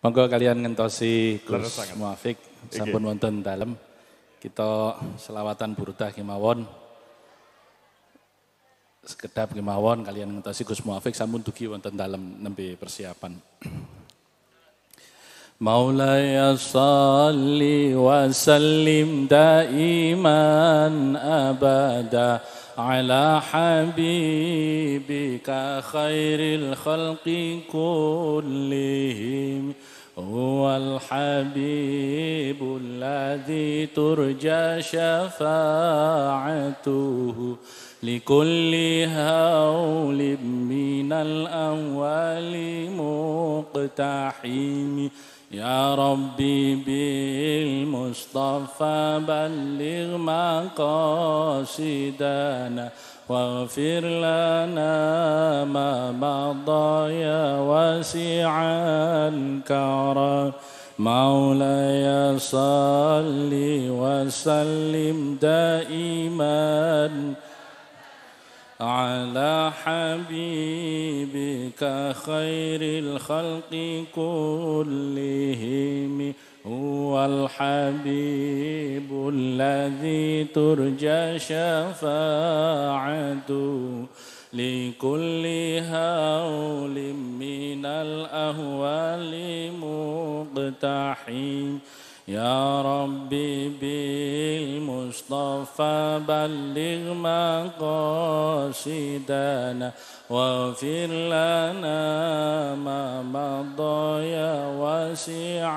Monggo kalian ngentosi Gus Muafik sampun wonten dalem. Kita selawatan burdah kemawon. Sekedap kemawon kalian ngentosi Gus Muafik sampun dugi wonten dalem nembe persiapan. Maulaya salli wa sallim daiman abada ala habibika khairil khalqi kullihim huwal habibul ladzi turja syafa'atuhu likulli hawlim minal awwali muqtahimi ya Rabbi bil Mustafa balligh maqasidana waghfir lana ma madha ya wasi'al karam Maulaya salli wa sallim daiman على حبيبك خير الخلق كلهم هو الحبيب الذي ترجى شفاعته لكل هول من الأهوال مقتحم يا ربي بالمصطفى بلغ مقاصدنا واغفر لنا ما مضى يا واسع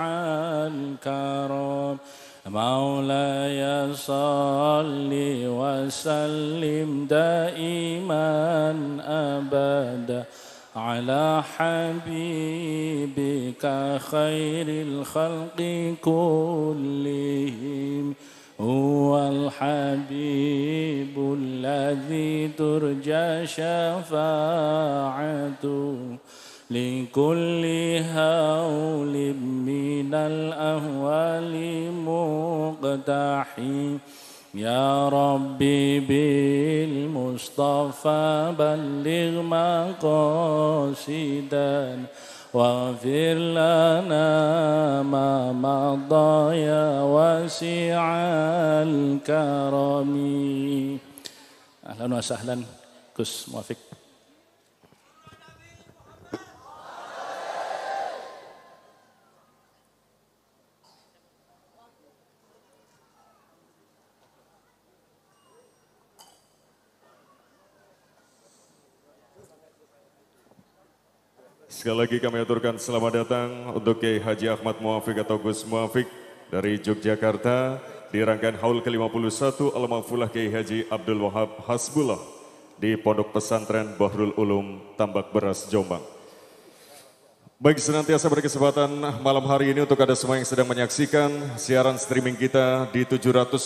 الكرم مولاي صل وسلم دائما أبدا على حبيبك خير الخلق كلهم هو الحبيب الذي ترجى شفاعته لكل هول من الأهوال مقتحم يا ربي بالمصطفى بلغ مقاصدنا واغفر لنا ما مضى يا واسع الكرم. أهلا وسهلا Gus Muafik. Sekali lagi kami aturkan selamat datang untuk Kiai Haji Ahmad Muafik atau Gus Muafik dari Yogyakarta di rangkaian Haul ke-51 Al-Mahfulah Kiai Haji Abdul Wahab Hasbullah di Pondok Pesantren Bahrul Ulum Tambak Beras Jombang. Baik, senantiasa berkesempatan malam hari ini untuk ada semua yang sedang menyaksikan siaran streaming kita di 750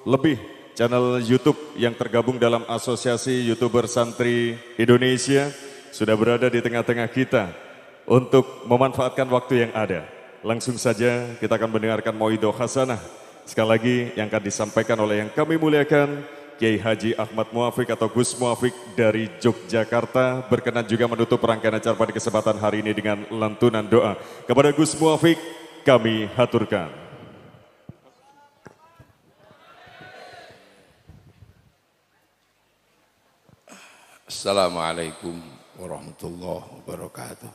lebih channel YouTube yang tergabung dalam Asosiasi YouTuber Santri Indonesia. Sudah berada di tengah-tengah kita untuk memanfaatkan waktu yang ada. Langsung saja kita akan mendengarkan Mauidhah Hasanah. Sekali lagi yang akan disampaikan oleh yang kami muliakan Kiai Haji Ahmad Muafik atau Gus Muafik dari Yogyakarta. Berkenan juga menutup rangkaian acara pada kesempatan hari ini dengan lantunan doa. Kepada Gus Muafik kami haturkan. Assalamualaikum warahmatullahi wabarakatuh.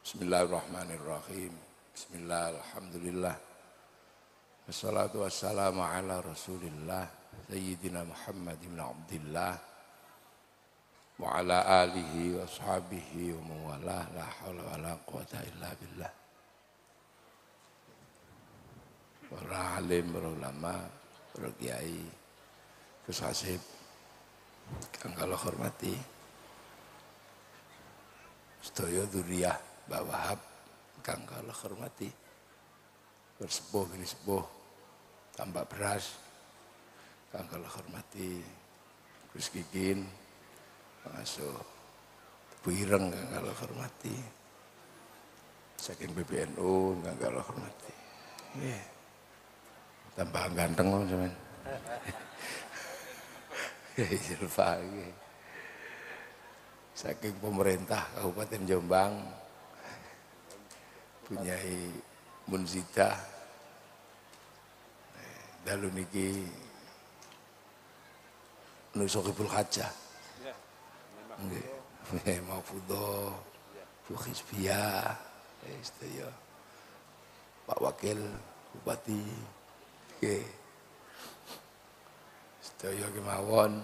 Bismillahirrahmanirrahim. Bismillah, alhamdulillah. Wassalatu wassalamu ala rasulillah Sayyidina Muhammad ibn Abdillah wa ala alihi wa ashabihi wa mawalah la hawla wa la quwata illa billah. Para alim, para ulama, para kiai, Gus Hasib kang kula hormati, sedaya dzurriyyah Mbak Wahab kang kula hormati, bersepuh bini sepuh Tambak Beras kang kula hormati, Gus Kikin pengasuh Bu Ireng kang kula hormati, saking PBNU kang kula hormati. Nggih. Tambah ganteng kok sampean. saking pemerintah Kabupaten Jombang punyai Munzidah dalu niki Nusokibul Hajah nggih Mahfudho Bu Hizbiyah sedaya Pak Wakil Bupati nggih sedaya kemawon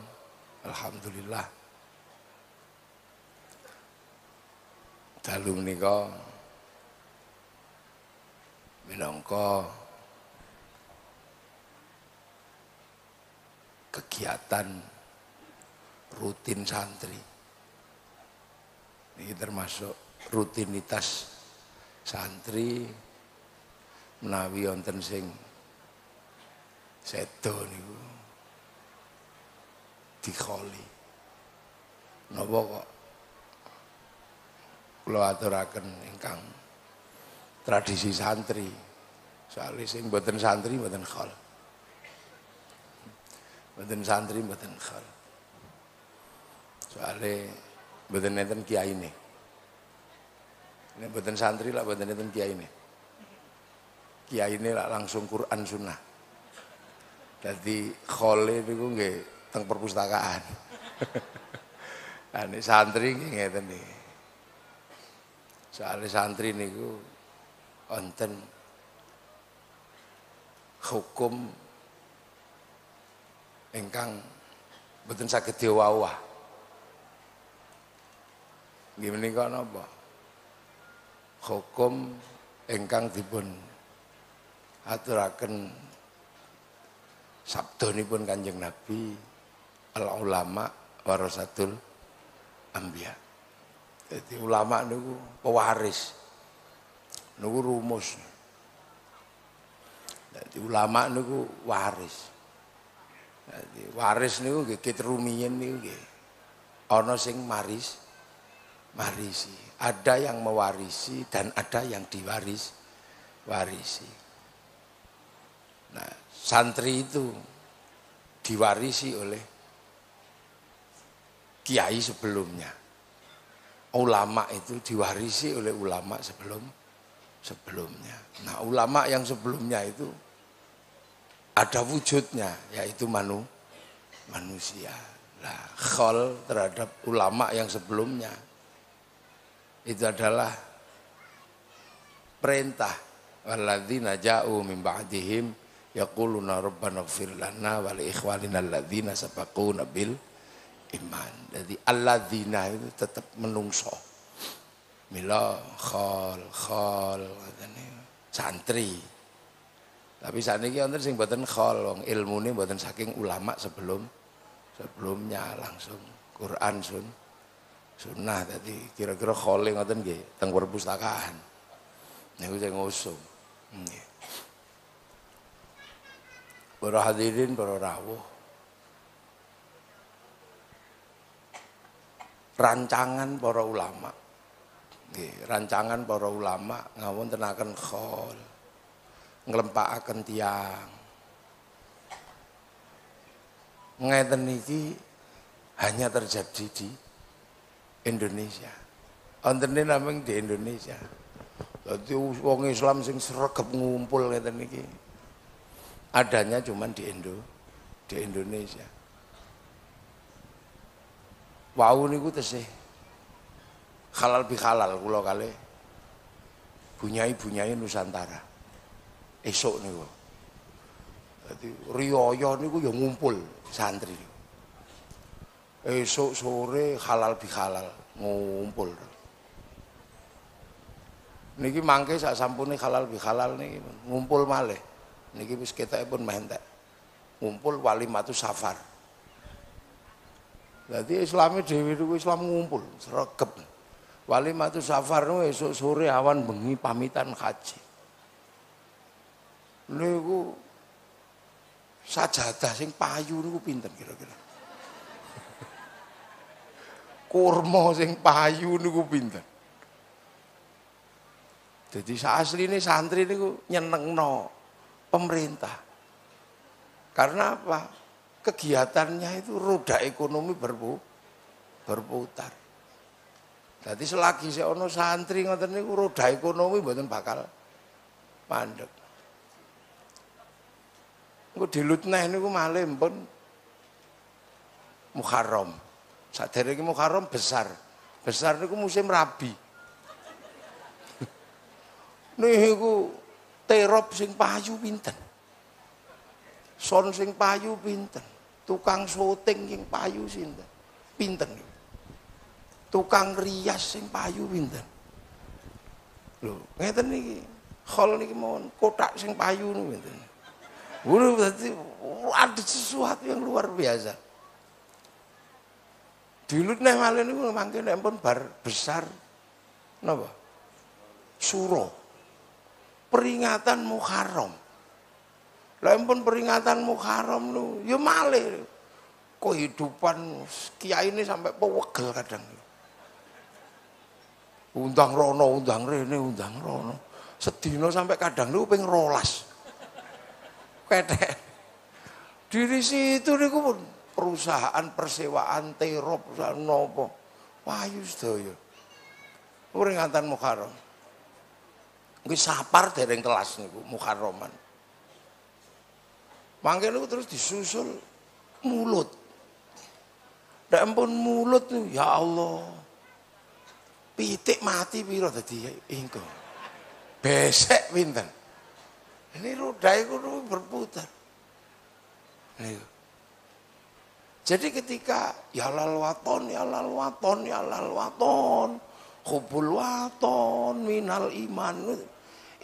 alhamdulillah dalu menika minangka kegiatan rutin santri. Ini termasuk rutinitas santri menawi wonten sing sedo niku dikholi. Napa kok kula aturaken ingkang tradisi santri. Soalnya sing mboten santri mboten khol. Mboten santri mboten khol. Soalnya mboten enten kiyaine. Nek mboten santri lah mboten enten kiyaine. Kiyaine lah langsung Quran Sunnah. Dadi khole niku nggih teng perpustakaan. Nek santri nggih ngeten niki. Soalnya santri niku wonten hukum ingkang boten saged diwawah. Nggih menika napa? Hukum ingkang dipun aturaken sabdanipun Kanjeng Nabi, al ulama warasatul anbiya. Jadi ulama niku pewaris. Niku rumus. Jadi ulama niku waris. Jadi waris niku nggih kitrumiyin niku nggih. Ana sing marisi. Ada yang mewarisi dan ada yang warisi. Nah, santri itu diwarisi oleh kiai sebelumnya. Ulama itu diwarisi oleh ulama sebelumnya. Nah, ulama yang sebelumnya itu ada wujudnya, yaitu manusia. Nah, khol terhadap ulama yang sebelumnya itu adalah perintah. Walladzina ja'u min ba'dihim yaquluna rabbana ighfir lana wa li ikhwanina alladzina sabaquna bil iman. Jadi alladzina itu tetap menungso. Mila khol santri. Tapi saniki wonten sing mboten khol, wong ilmune mboten saking ulama sebelumnya langsung Quran Sunnah. Tadi kira-kira khole ngoten nggih teng perpustakaan. Niku sing ngusung. Nggih. Para hadirin, para rawuh. Rancangan para ulama. Nggih, rancangan para ulama ngawontenaken khol. Nglempakaken tiyang. Ngeten iki hanya terjadi di Indonesia. Ontene namung di Indonesia. Dadi wong Islam sing sregep ngumpul ngeten iki. Adanya cuman di Indonesia. Wau niku tesih halal bihalal kula kalih bunyai Nusantara. Esuk niku. Dadi riyaya niku ya ngumpul santri. Esuk sore halal bihalal ngumpul. Niki mangke sak sampune halal bihalal niki ngumpul malih. Niki wis ketekipun meh entek. Ngumpul Walimatus Safar. Dadi Islame dhewe niku Islam ngumpul sregep. Walimatus Safar niku esuk sore awan bengi pamitan haji. Niku sajadah sing payu niku pinten kira-kira? Kurma sing payu niku pinten? Jadi asline santri niku nyenengno pemerintah. Karena apa? Kegiatannya itu roda ekonomi berputar. Jadi selagi saya ono santri ngoten niku roda ekonomi mboten bakal mandek. Engko dilutneh niku malih pun Muharram. Saderenge Muharram besar. Besar niku musim rabi. Niku terop sing payu pinten. Son sing payu pinten. Tukang syuting sing payu sinten. Pinten. Tukang rias sing payu pinten. Lho, ngeten niki. Khol niki mawon kotak sing payu niku pinten. Berarti ada sesuatu yang luar biasa. Dulu nek malih niku mangke nek pun bar besar napa? Suro. Peringatan Muharram. Lah pun peringatan Muharram lu ya malih. Kehidupan kiai ini sampai pewegel kadang. Undang rono, undang rene, undang rono. Sedina sampai kadang lu ping 12. Ketek. Diri situ niku pun perusahaan persewaan terop perusahaan nopo payu sedaya peringatan Muharram nggih sapar dereng kelas niku Muharraman mangke niku terus disusul mulut ndak ampun mulut niku ya Allah pitik mati piro dadi engko besek pinten ini roda iku berputar niku. Jadi ketika ya lal waton, ya lal waton, ya lal waton, hubul waton, minal iman.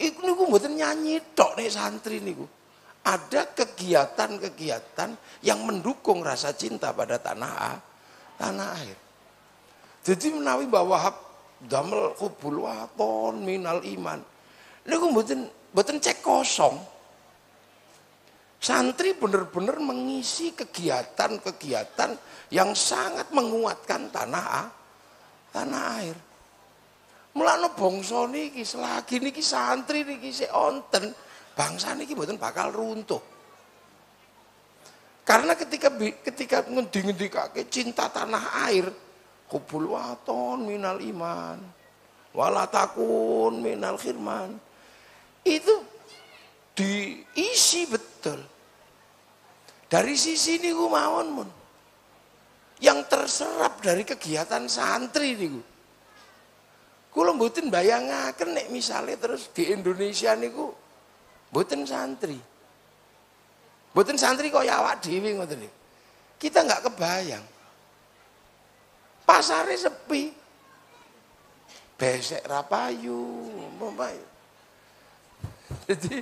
Iku niku mboten nyanyi tok nek santri niku. Ada kegiatan-kegiatan yang mendukung rasa cinta pada tanah air. Jadi menawi Mbah Wahab damel hubul waton, minal iman. Niku mboten cek kosong. Santri benar-benar mengisi kegiatan-kegiatan yang sangat menguatkan tanah air. Mulane bangsa niki selagi niki santri niki sik onten, bangsa niki mboten bakal runtuh. Karena ketika ngendi-ngendikake cinta tanah air, hubul waton minal iman, wala takun minal khirman. Itu diisi betul. Dari sisi niku mawon mun. Yang terserap dari kegiatan santri niku. Kula mboten bayangaken nek misale terus di Indonesia niku mboten santri. Mboten santri kaya awak dhewe ngoten niku. Kita enggak kebayang. Pasare sepi. Besek ra payu, payu. Jadi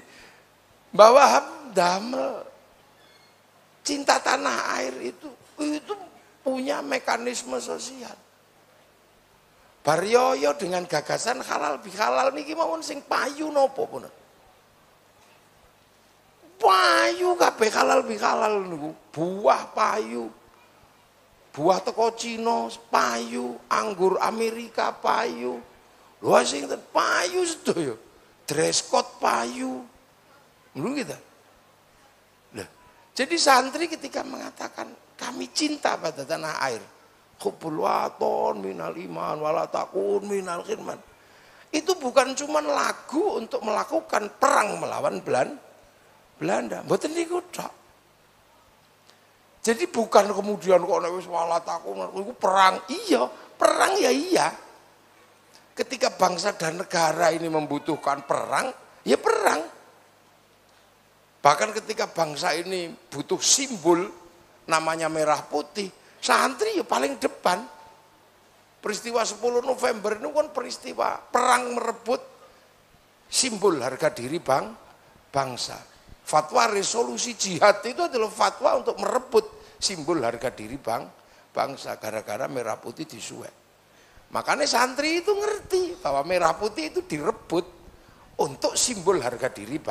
Mbah Wahab damel cinta tanah air itu punya mekanisme sosial. Baryoyo dengan gagasan halal bihalal niki mawon sing payu napa pun. Payu kabeh halal bihalal niku, buah payu. Buah teko Cina payu, anggur Amerika payu. Lho sing payu sedaya. Dress code payu. Lho gitu. Jadi santri ketika mengatakan kami cinta pada tanah air, hubbul waton minal iman wala takun minal khirman. Itu bukan cuma lagu untuk melakukan perang melawan Belanda. Mboten niku tok. Jadi bukan kemudian kok nek wis wala takun iku perang. Iya, perang ya iya. Ketika bangsa dan negara ini membutuhkan perang, ya perang. Bahkan ketika bangsa ini butuh simbol namanya merah putih, santri ya paling depan. Peristiwa 10 November itu kan peristiwa perang merebut simbol harga diri bangsa. Fatwa resolusi jihad itu adalah fatwa untuk merebut simbol harga diri bangsa gara-gara merah putih disuwek. Makanya santri itu ngerti bahwa merah putih itu direbut untuk simbol harga diri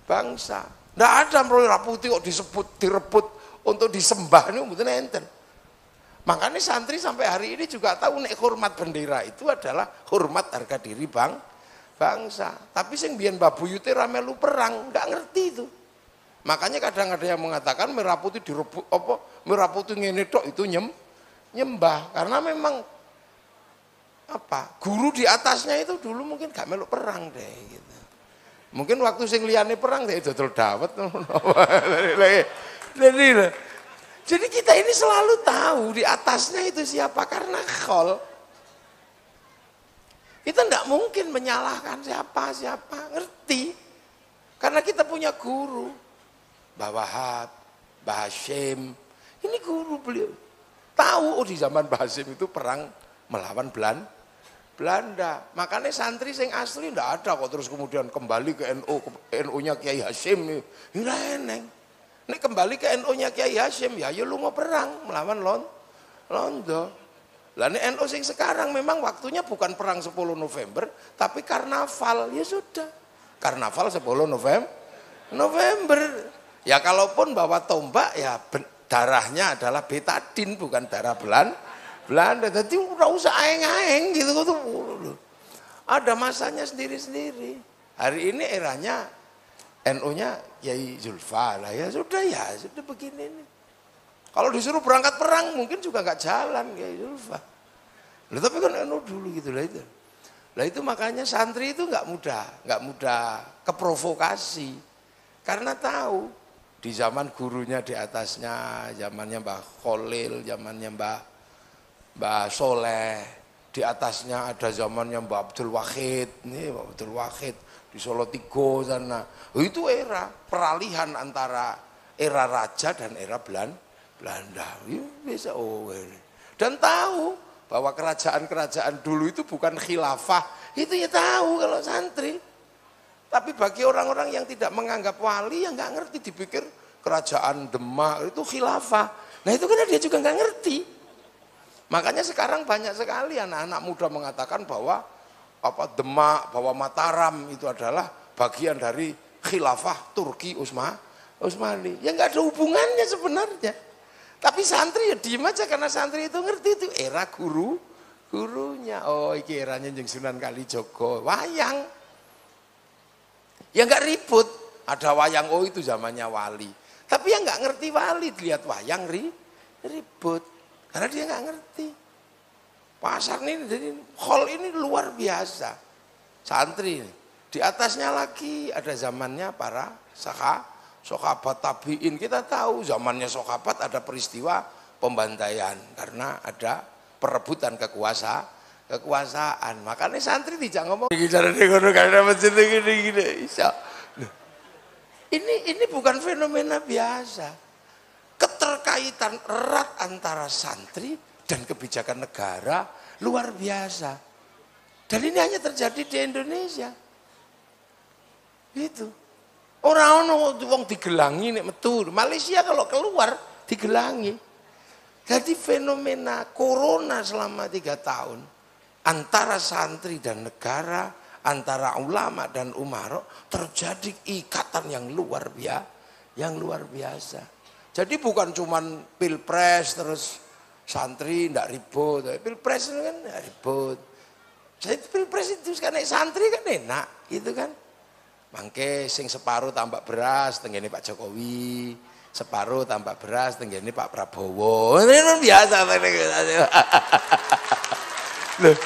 bangsa. Nggak ada merah putih kok direbut untuk disembah ini mboten enten. Makanya santri sampai hari ini juga tahu nek hormat bendera itu adalah hormat harga diri bangsa. Tapi sing biyen Mbah Buyute ra melu perang, nggak ngerti itu. Makanya kadang ada yang mengatakan merah putih direbut merah putih ngene tok itu nyembah karena memang apa? Guru di atasnya itu dulu mungkin gak meluk perang deh gitu. Mungkin waktu sing liyane perang deh dodol dawet. Jadi kita ini selalu tahu di atasnya itu siapa karena khol. Kita tidak mungkin menyalahkan siapa, ngerti. Karena kita punya guru. Mbah Wahab, Mbah Hashim, ini guru beliau. Tahu di zaman Mbah Hashim itu perang melawan Belanda. Makanya santri sing asli tidak ada kok terus kemudian kembali ke NU-nya Kiai Hashim. Ini eneng. Ini kembali ke NU-nya Kiai Hashim, ya lu mau perang melawan Londo. Lah ini NU sing sekarang memang waktunya bukan perang 10 November, tapi karnaval, ya sudah. Karnaval 10 November. Ya kalaupun bawa tombak, ya darahnya adalah betadin, bukan darah Belanda. Jadi udah usah aeng-aeng gitu. Ada masanya sendiri-sendiri. Hari ini eranya NU-nya Kiai Zulfa lah, ya sudah begini nih. Kalau disuruh berangkat perang mungkin juga nggak jalan Kiai Zulfa. Loh, tapi kan NU dulu gitu lah itu. Lah itu makanya santri itu nggak mudah keprovokasi. Karena tahu di zaman gurunya di atasnya, zamannya Mbah Khalil, zamannya Mbah Soleh, di atasnya ada zamannya Mbah Abdul Wahid, nih Mbah Abdul Wahid di Solo Tigo sana. Itu era peralihan antara era raja dan era Belanda. Bisa dan tahu bahwa kerajaan-kerajaan dulu itu bukan khilafah, itu ya tahu kalau santri. Tapi bagi orang-orang yang tidak menganggap wali, yang nggak ngerti, dipikir kerajaan Demak itu khilafah. Nah itu kan dia juga nggak ngerti. Makanya sekarang banyak sekali anak-anak muda mengatakan bahwa Demak, bahwa Mataram itu adalah bagian dari khilafah Turki Utsmani. Ya nggak ada hubungannya sebenarnya. Tapi santri ya diem aja karena santri itu ngerti itu era gurunya. Oh iki eranya jeung Sunan Kalijaga, wayang. Ya nggak ribut, ada wayang itu zamannya wali. Tapi yang nggak ngerti wali lihat wayang ribut karena dia nggak ngerti. Pasar ini jadi hall ini luar biasa. Santri ini. Di atasnya lagi ada zamannya para sahabat tabiin. Kita tahu zamannya sahabat ada peristiwa pembantaian karena ada perebutan kekuasaan. Makanya santri tidak ngomong ini bukan fenomena biasa. Keterkaitan erat antara santri dan kebijakan negara luar biasa. Dan ini hanya terjadi di Indonesia. Itu. Orang digelangi nek metu. Malaysia kalau keluar digelangi. Jadi fenomena corona selama 3 tahun antara santri dan negara, antara ulama dan umaro terjadi ikatan yang luar biasa. Jadi bukan cuman pilpres terus santri ndak ribut. Pilpres itu kan ndak ribut. Jadi pilpres itu kan santri kan enak, gitu kan. Mangke sing separuh tambah beras tenggene Pak Jokowi, separuh tambah beras tenggene Pak Prabowo. Ini kan biasa. Loh.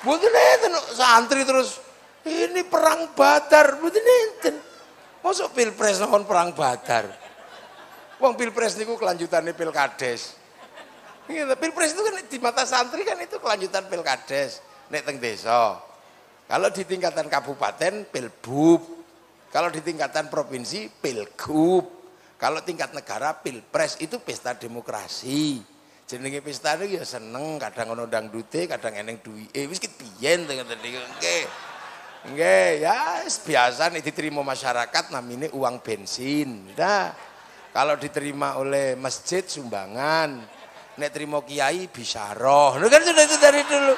Mboten enten santri terus ini perang Badar, mboten enten. Mosok pilpres nang perang Badar. Wong pilpres niku kelanjutannya Pilkades. Pilpres itu kan di mata santri kan itu kelanjutan Pilkades nek teng desa. Kalau di tingkatan kabupaten Pilbub, kalau di tingkatan provinsi Pilgub, kalau tingkat negara Pilpres itu pesta demokrasi. Jenenge pesta itu ya seneng, kadang ono dangdute, kadang eneng duwike. Wis ki biyen ngoten niku. Nggih, ya biasa nek diterima masyarakat namine uang bensin. Nah, kalau diterima oleh masjid sumbangan, nek terima kiai bisyarah. Kan sudah itu dari dulu.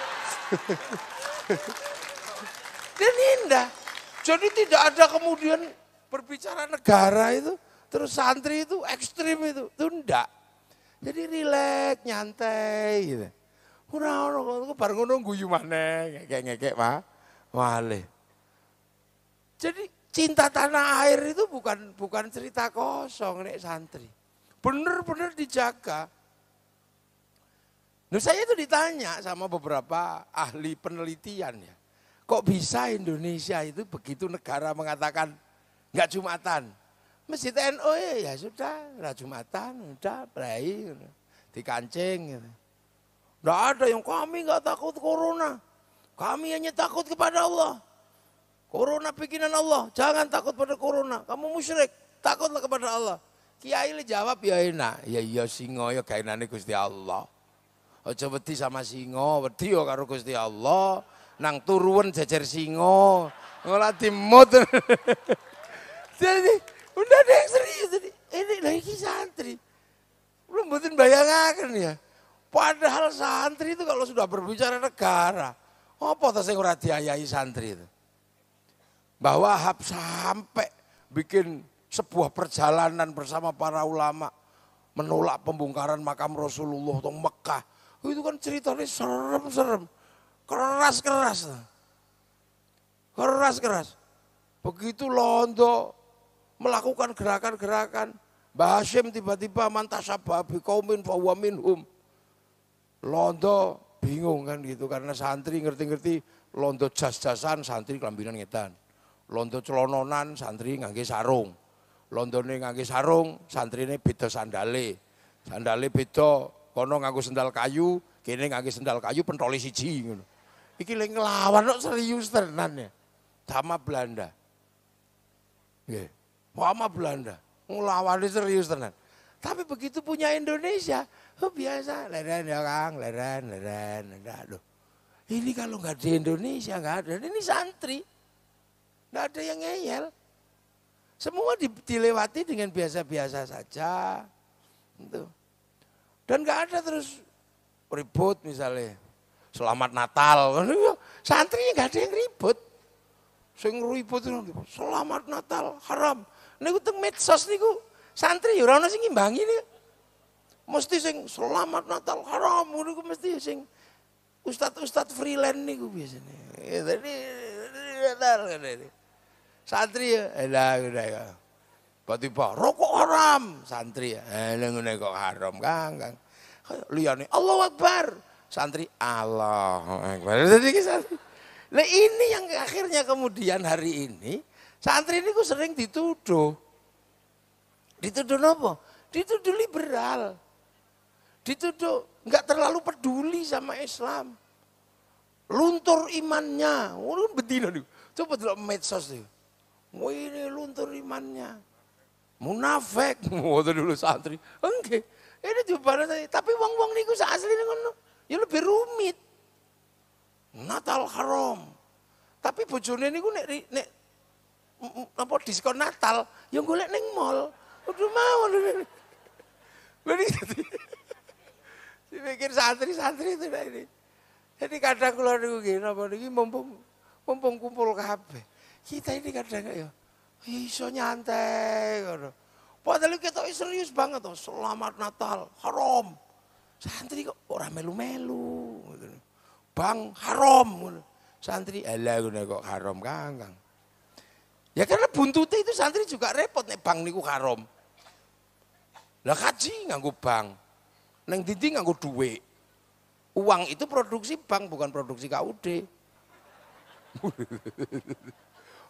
Dan indah. Jadi tidak ada kemudian berbicara negara itu, terus santri itu ekstrim itu enggak. Jadi rileks, nyantai gitu. Ora bar ngono guyu maneh, ngekek Pak. Wale. Jadi cinta tanah air itu bukan cerita kosong nek santri. Bener-bener dijaga. Nah, saya itu ditanya sama beberapa ahli penelitian ya. Kok bisa Indonesia itu begitu negara mengatakan enggak Jumatan. Masjid NU ya sudah, enggak Jumatan, udah berai, dikancing gitu. Enggak ada yang kami enggak takut corona. Kami hanya takut kepada Allah. Corona bikinan Allah, jangan takut pada corona. Kamu musyrik, takutlah kepada Allah. Kiai le jawab ya enak, ya iya singo ya kainane Gusti Allah. Aja wedi sama singo, wedi yo karo Gusti Allah. Nang turuan jejer singo, ngolah dimut. Jadi udah ada yang serius tadi. Ini lagi santri. Belum mboten bayangaken ya. Padahal santri itu kalau sudah berbicara negara, apa ta sing ora diayahi santri itu? Mbah Wahab sampai bikin sebuah perjalanan bersama para ulama menolak pembongkaran makam Rasulullah di Mekah. Itu kan ceritanya serem-serem, keras-keras. Keras-keras. Begitu Londo melakukan gerakan-gerakan, Mbah Hashim tiba-tiba mantasabah biqaumin fahuwa minhum. Londo bingung kan gitu karena santri ngerti-ngerti londo jas-jasan, santri kelambinan ngetan. Londo celononan, santri ngangge sarung. Londone ngangge sarung, santrine beda sandale. Sandale beda, kono nganggo sendal kayu, kene ngangge sendal kayu pentole siji ngono. Iki lek nglawan kok serius tenan ya. Sama Belanda. Nggih. Sama Belanda. Nglawane serius tenan. Tapi begitu punya Indonesia, oh biasa, leren ya Kang, leren. Aduh. Ini kalau nggak di Indonesia nggak ada, ini santri. Nggak ada yang ngeyel. Semua dilewati dengan biasa-biasa saja. Gitu. Dan nggak ada terus ribut misalnya. Selamat Natal. Santrinya nggak ada yang ribut. Sing ribut itu selamat Natal haram. Niku teng medsos niku santri ya ora ono sing ngimbangi niku. Mesti sing selamat Natal haram niku mesti sing ustad-ustad freelance niku biasanya. Jadi Natal ngene. Santri ya, udah. Tiba-tiba rokok haram, santri ya. Ngene kok haram, Kang. Liyane Allahu Akbar. Santri Allahu Akbar. Jadi santri. Nah ini yang akhirnya kemudian hari ini santri ini sering dituduh. Dituduh apa? Dituduh liberal. Dituduh enggak terlalu peduli sama Islam. Luntur imannya. Urun betina nih. Coba delok medsos nih. Wah ini luntur imannya. Munafik. Ngono dulu santri. Enggak. Ini jawabannya tadi. Tapi wong-wong niku asline ngono. Ya lebih rumit. Natal haram. Tapi bojone niku nek apa diskon Natal ya golek ning mall. Udah mau. Lha iki. Dipikir santri-santri itu ini. Jadi kadang kula niku nggih napa niki mumpung kumpul kabeh. Kita ini kadang ya iso nyantai ngono. Padahal kita serius banget toh, selamat Natal, haram. Santri kok ora melu-melu ngono. Bang haram ngono. Santri alah ngono kok haram Kang. Ya karena buntute itu santri juga repot nek bang niku haram. Lah kaji nganggo bang. Neng dindi nganggo duit. Uang itu produksi bank bukan produksi KUD.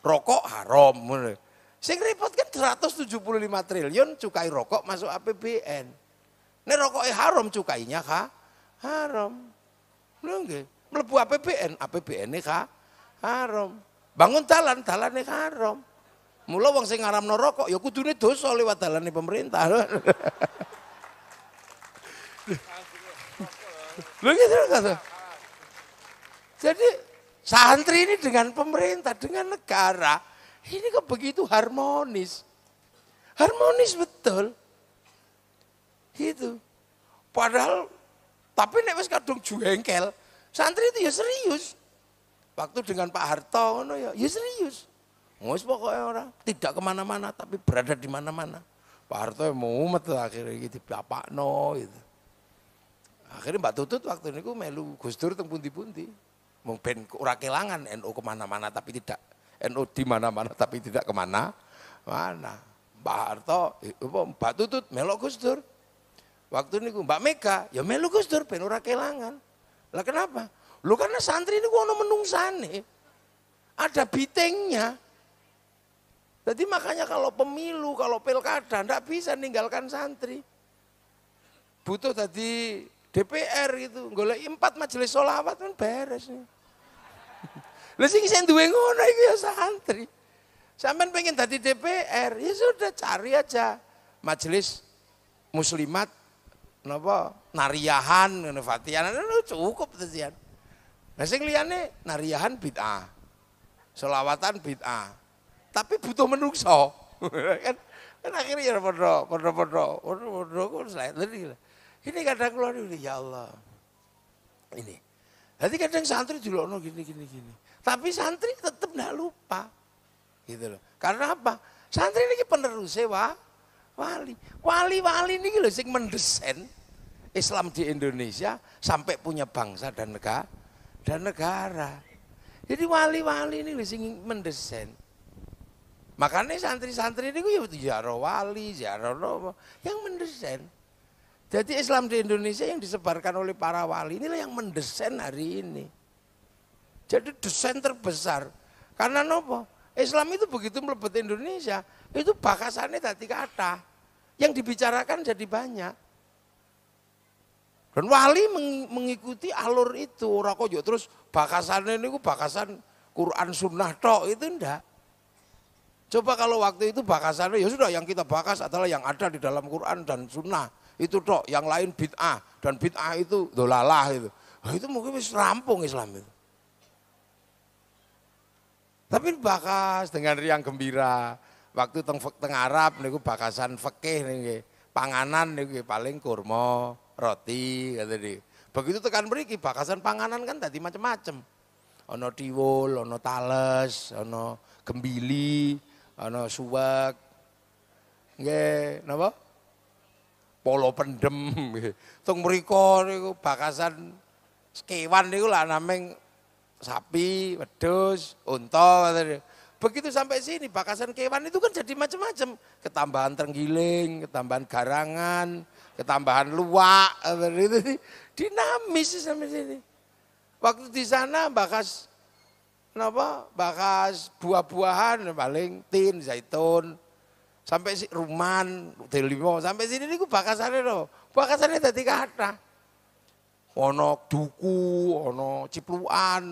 Rokok haram. Sing repot kan 175 triliun cukai rokok masuk APBN. Nek rokoknya haram cukainya haram. Lho nggih, mlebu APBN-nya haram. Bangun dalan-dalane haram. Mula wong sing ngaramno rokok ya kudune dosa lewat dalane pemerintah. Lho gitu kata. Jadi santri ini dengan pemerintah, dengan negara, ini kok begitu harmonis. Harmonis betul. Gitu. Padahal, tapi nek wis kadung jengkel, santri itu ya serius. Waktu dengan Pak Harto, ya serius. Wis pokoknya orang tidak kemana-mana, tapi berada di mana-mana. Pak Harto ya mumet akhirnya gitu, bapakno gitu. Akhirnya Mbak Tutut waktu itu melu Gus Dur teng pundi-pundi. Mung ben ora kelangan NU kemana-mana tapi tidak NU di mana-mana tapi tidak kemana-mana. Mbak Harto, Mbak Tutut melok Gus Dur. Waktu niku Mbak Mega, ya melu Gus Dur ben ora kelangan. Lah kenapa? Lu karena santri niku ono menungsane. Ada bitingnya. Jadi makanya kalau pemilu, kalau pilkada ndak bisa ninggalkan santri. Butuh tadi DPR itu, golek 4 majelis sholawat kan beres nih. Lah sing duwe ngono iki ya santri. Sampeyan pengen tadi DPR, ya sudah cari aja majelis muslimat napa nariyahan ngono Fatihan cukup tesian. Lah sing liyane nariyahan bid'ah. Sholawatan bid'ah. Tapi butuh menungso. kan akhirnya ya podo ini kadang keluar ya Allah. Ini. Jadi kadang santri dilokno gini. Tapi santri tetap enggak lupa. Gitu loh. Karena apa? Santri ini penerusnya wali. Wali-wali ini lho sing mendesain Islam di Indonesia sampai punya bangsa dan negara. Jadi wali-wali ini lho sing mendesain. Makanya santri-santri ini ya ziarah wali, ziarah yang mendesain. Jadi Islam di Indonesia yang disebarkan oleh para wali inilah yang mendesain hari ini. Jadi desain terbesar. Karena nopo? Islam itu begitu melebet Indonesia, itu bakasannya tadi kata. Yang dibicarakan jadi banyak. Dan wali mengikuti alur itu. Orang kok terus bakasannya ini bakasan Quran Sunnah tok itu enggak. Coba kalau waktu itu bakasannya ya sudah yang kita bakas adalah yang ada di dalam Quran dan Sunnah. Itu tok, yang lain bid'ah dan bid'ah itu dolalah itu. Nah, itu mungkin bisa rampung Islam itu. Tapi bakas dengan riang gembira. Waktu teng Arab niku bakasan fikih niki, panganan niku paling kurma, roti kata dia. Begitu tekan mriki bakasan panganan kan tadi macam-macam. Ono tiwul, ono tales, ono gembili, ono suwek. Nggih, napa? Polo pendem, tung mriko niku bakasan kewan niku lah nameng sapi, wedhus, unta. Begitu sampai sini bakasan kewan itu kan jadi macam-macam, ketambahan terenggiling, ketambahan garangan, ketambahan luwak, itu dinamis sampai sini. Waktu di sana bakas buah-buahan paling tin, zaitun. Sampai si ruman, delimo, sampai sini niku bakasane lho. Bakasane dadi kathah. Ono duku, ono ciplukan.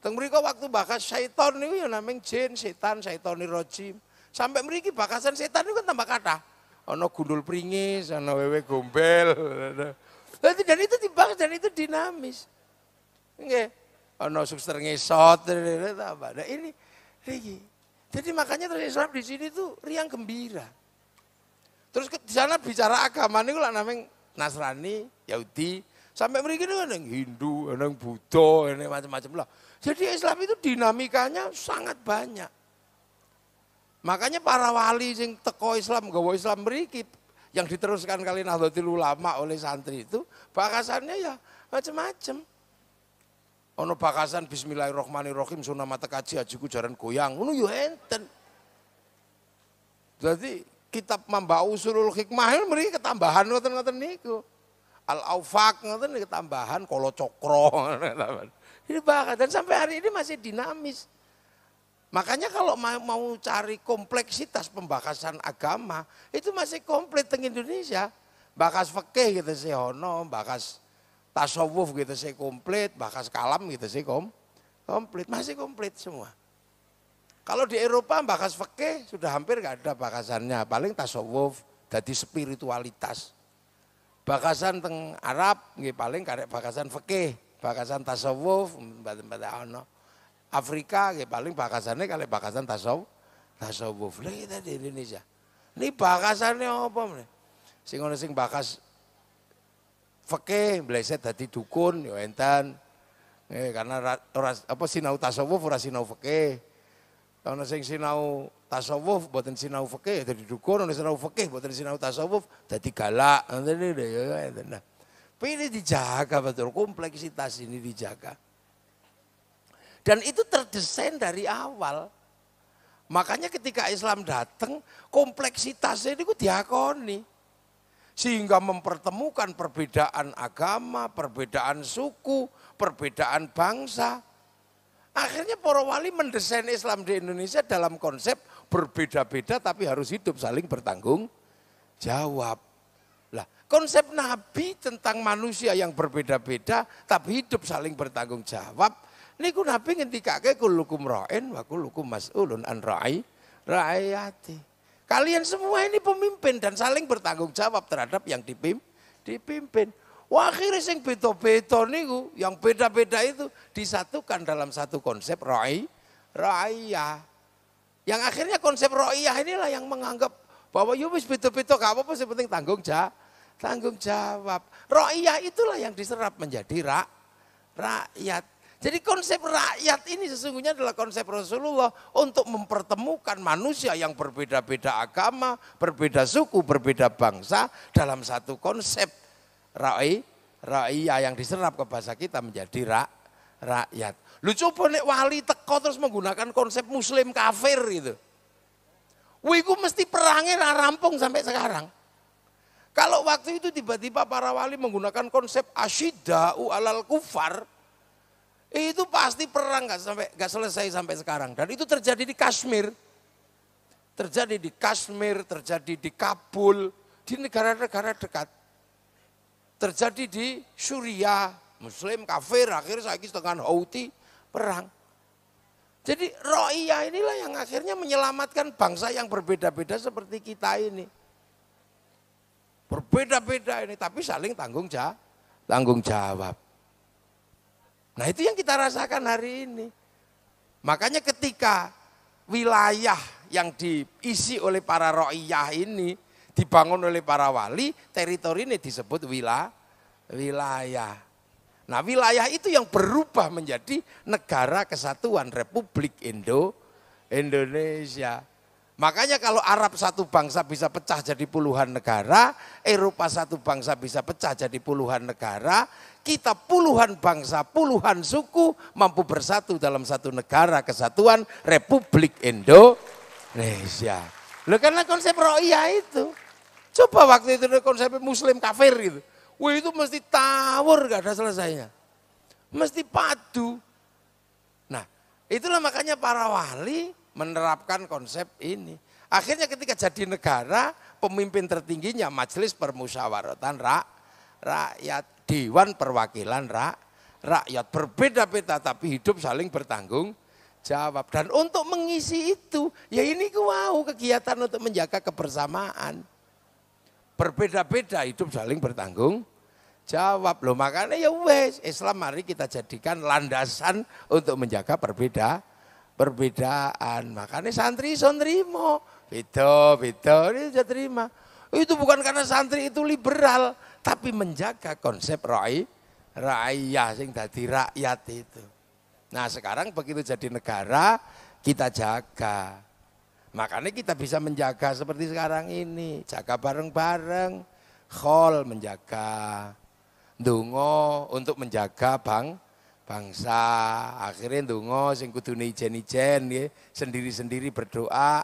Teng mriku waktu bakas syaiton niku ya nameng jin, setan, syaitoni rajim. Sampai mriki bakasan setan niku kan tambah kathah. Ono gundul pringis, ono wewe gombel. Dan itu dibahas dan itu dinamis. Nggih. Ono suster ngesot tambah. Nah ini jadi makanya terus Islam di sini tuh riang gembira. Terus di sana bicara agama ini lah namanya Nasrani, Yahudi, sampai mereka ini ada yang Hindu, ada yang Buddha, ada macam-macam lah. Jadi Islam itu dinamikanya sangat banyak. Makanya para wali yang teko Islam, gawa Islam mereka yang diteruskan kali Nahdlatul Ulama oleh santri itu, bakasannya ya macam-macam. Ono bakasan bismillahirrahmanirrahim sunah mata kaji hajiku jaran goyang. Ngono yo enten. Jadi kitab Mamba Usulul Hikmah ini mriki ketambahan ngoten-ngoten niku. Al-Aufaq ngoten ketambahan Kolo Cokro. Ini bakat dan sampai hari ini masih dinamis. Makanya kalau mau cari kompleksitas pembahasan agama itu masih komplit di Indonesia. Bakas fikih gitu sih ono, bakas tasawuf gitu sih komplit, bakas kalam gitu sih komplit, masih komplit semua. Kalau di Eropa bakas fikih sudah hampir gak ada bakasannya, paling tasawuf jadi spiritualitas. Bakasan teng Arab nggih paling karek bakasan fikih, bakasan tasawuf, ono. Afrika nggih paling bakasannya kali bakasan tasawuf. Lah kita di Indonesia. Ini bakasannya apa meneh? Sing ono sing bakas fikih bleset dadi dukun ya enten. Karena ora apa sinau tasawuf ora sinau fikih. Ana sing sinau tasawuf mboten sinau fikih dadi dukun, ana sinau fikih mboten sinau tasawuf dadi galak. Ngoten ya enten. Tapi ini dijaga betul, kompleksitas ini dijaga. Dan itu terdesain dari awal. Makanya ketika Islam datang, kompleksitasnya itu diakoni. Sehingga mempertemukan perbedaan agama, perbedaan suku, perbedaan bangsa. Akhirnya para wali mendesain Islam di Indonesia dalam konsep berbeda-beda tapi harus hidup saling bertanggung jawab. Lah, konsep Nabi tentang manusia yang berbeda-beda tapi hidup saling bertanggung jawab. Niku Nabi ngendikake kullukum ra'in wa kullukum mas'ulun an ra'iyati. Kalian semua ini pemimpin dan saling bertanggung jawab terhadap yang dipimpin. Wah, akhirnya sing beda-beda niku, yang beda-beda itu disatukan dalam satu konsep ra'iyah. Yang akhirnya konsep ra'iyah inilah yang menganggap bahwa ya wis beda-beda gak apa-apa, yang penting tanggung jawab. Ra'iyah itulah yang diserap menjadi rakyat. Jadi konsep rakyat ini sesungguhnya adalah konsep Rasulullah untuk mempertemukan manusia yang berbeda-beda agama, berbeda suku, berbeda bangsa dalam satu konsep ra'iyah yang diserap ke bahasa kita menjadi rakyat. Lu coba nek wali teko terus menggunakan konsep muslim kafir gitu. Wiku mesti perangnya rampung sampai sekarang. Kalau waktu itu tiba-tiba para wali menggunakan konsep asyidda'u alal kufar, itu pasti perang gak selesai sampai sekarang. Dan itu terjadi di Kashmir. Terjadi di Kashmir, terjadi di Kabul, di negara-negara dekat. Terjadi di Suriah, Muslim kafir, akhirnya saiki dengan Houthi perang. Jadi Ra'iyah inilah yang akhirnya menyelamatkan bangsa yang berbeda-beda seperti kita ini. Berbeda-beda ini tapi saling tanggung jawab. Nah itu yang kita rasakan hari ini. Makanya ketika wilayah yang diisi oleh para ra'iyah ini dibangun oleh para wali, teritori ini disebut wilayah. Nah wilayah itu yang berubah menjadi Negara Kesatuan Republik Indonesia. Makanya kalau Arab satu bangsa bisa pecah jadi puluhan negara, Eropa satu bangsa bisa pecah jadi puluhan negara, kita puluhan bangsa, puluhan suku mampu bersatu dalam satu Negara Kesatuan Republik Indonesia. Loh karena konsep Ra'iyah itu. Coba waktu itu konsep muslim kafir gitu. Wah itu mesti tawur gak ada selesainya. Mesti padu. Nah itulah makanya para wali menerapkan konsep ini. Akhirnya ketika jadi negara, pemimpin tertingginya Majelis Permusyawaratan Rakyat, Dewan Perwakilan Rakyat. Berbeda-beda tapi hidup saling bertanggung jawab. Dan untuk mengisi itu, ya ini kegiatan untuk menjaga kebersamaan. Berbeda-beda hidup saling bertanggung jawab. Loh makanya ya wes, Islam mari kita jadikan landasan untuk menjaga perbedaan. Makanya santri iso nrimo, beda ini bisa terima. Itu bukan karena santri itu liberal, tapi menjaga konsep ra'iyah sing dadi rakyat itu. Nah sekarang begitu jadi negara, kita jaga. Makanya kita bisa menjaga seperti sekarang ini, jaga bareng-bareng, khol menjaga, ndonga untuk menjaga bangsa. Akhirnya ndonga sing kudune ijen-ijen nggih, sendiri-sendiri berdoa.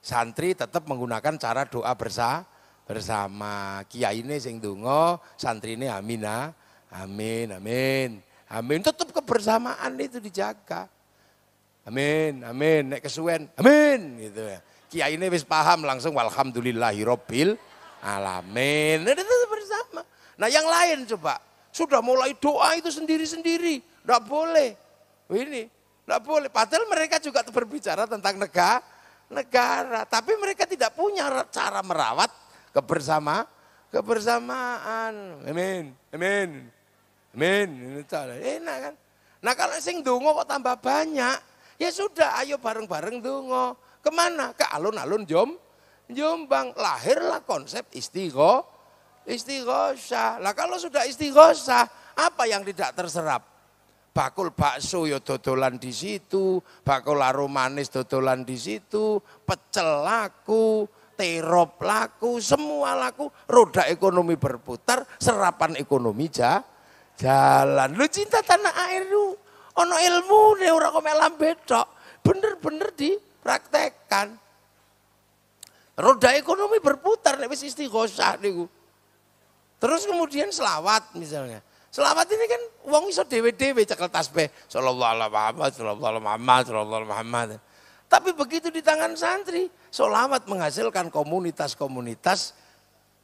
Santri tetap menggunakan cara doa bersama. Kiyaine sing ndonga, santrine amin. Tetap kebersamaan itu dijaga. Amin. Nek kesuwen, amin gitu ya. Kiyaine wis paham langsung walhamdulillahirabbil alamin. Itu bersama. Nah, yang lain coba sudah mulai doa itu sendiri-sendiri, enggak boleh. Ini enggak boleh. Padahal mereka juga berbicara tentang negara, tapi mereka tidak punya cara merawat kebersamaan. Amin. Enak kan? Nah, kalau sing dongo kok tambah banyak, ya sudah ayo bareng-bareng dongo. Kemana? Ke alun-alun Jombang. Lahirlah konsep istighosah. Lah kalau sudah istighosah, apa yang tidak terserap? Bakul bakso ya dodolan di situ, bakul laro manis dodolan di situ, pecel laku, terop laku, semua laku, roda ekonomi berputar, serapan ekonomi jalan. Lu cinta tanah air lu, ono ilmu nih ora kok melam bedok, bener-bener dipraktekkan. Roda ekonomi berputar nek wis istighosah niku. Terus kemudian selawat misalnya. Selawat ini kan wong iso dewe-dewe cekel tasbih. Sallallahu alaihi Muhammad, sallallahu alaihi Muhammad, sallallahu alaihi Muhammad. Tapi begitu di tangan santri, selawat menghasilkan komunitas-komunitas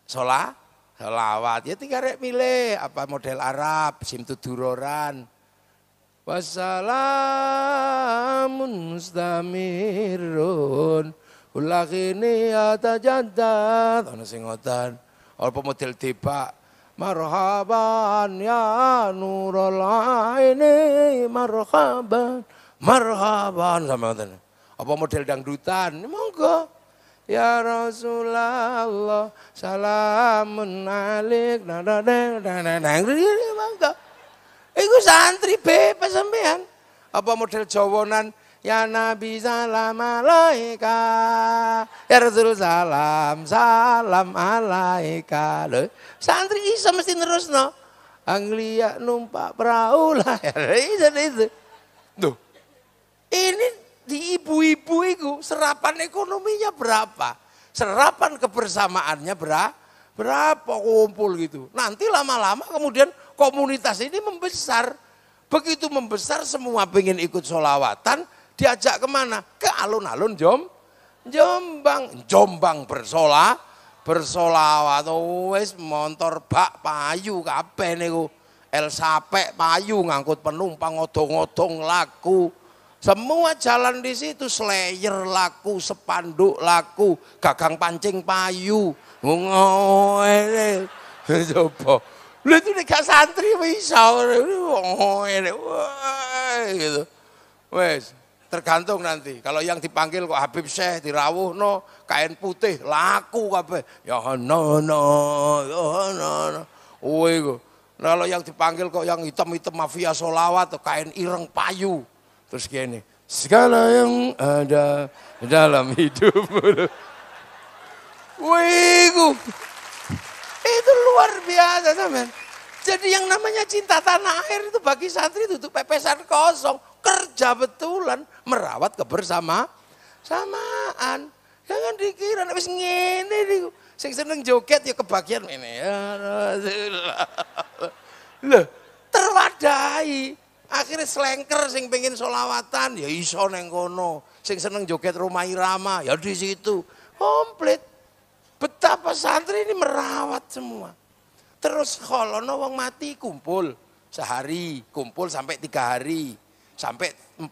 selawat. Ya tinggal rek milih apa model Arab, simtuduroran. Wassalamun mustamirun ulakini atajaddad. Ana sing ngoten. Apa model tibak. Marhaban ya nurul aini marhaban. Marhaban sama ngoten. Apa model dangdutan? Monggo. Ya Rasulullah salamun alaik. Monggo. Iku santri bebas sampean. Apa model jawonan? Ya Nabi salam alaika. Ya Rasul salam alaika. Loh, santri iso mesti nerusno. Anglia numpak perahu lah. Itu. Tuh. Ini di ibu-ibu itu serapan ekonominya berapa? Serapan kebersamaannya berapa kumpul gitu. Nanti lama-lama kemudian komunitas ini membesar. Begitu membesar semua pengen ikut sholawatan, diajak kemana? Ke alun-alun Jombang bersolawat. Wis montor bak payu kabeh niku. El Sapek payu ngangkut penumpang odong-odong laku. Semua jalan di situ, slayer laku, sepanduk laku, gagang pancing payu. Ngono. Coba. Lu itu gak santri bisa. Gitu. Wes, tergantung nanti. Kalau yang dipanggil kok Habib Syekh dirawuhno, kain putih laku kabeh. Ya no. Iku. Kalau yang dipanggil kok yang hitam-hitam mafia sholawat, kain ireng payu. Terus gini, segala yang ada dalam hidup. Wiku, itu luar biasa teman. Jadi yang namanya cinta tanah air itu bagi santri itu pepesan kosong. Kerja betulan, merawat kebersamaan. Jangan dikira, wis ngene niku. Sing seneng joget ya kebagian ini. Ya Rasulullah. Loh, terwadahi. Akhirnya selengker sing pengen sholawatan ya iso neng kono. Sing seneng joget Rumah Irama ya di situ. Komplit. Betapa santri ini merawat semua. Terus kalau wong mati kumpul sehari, kumpul sampai 3 hari, sampai 40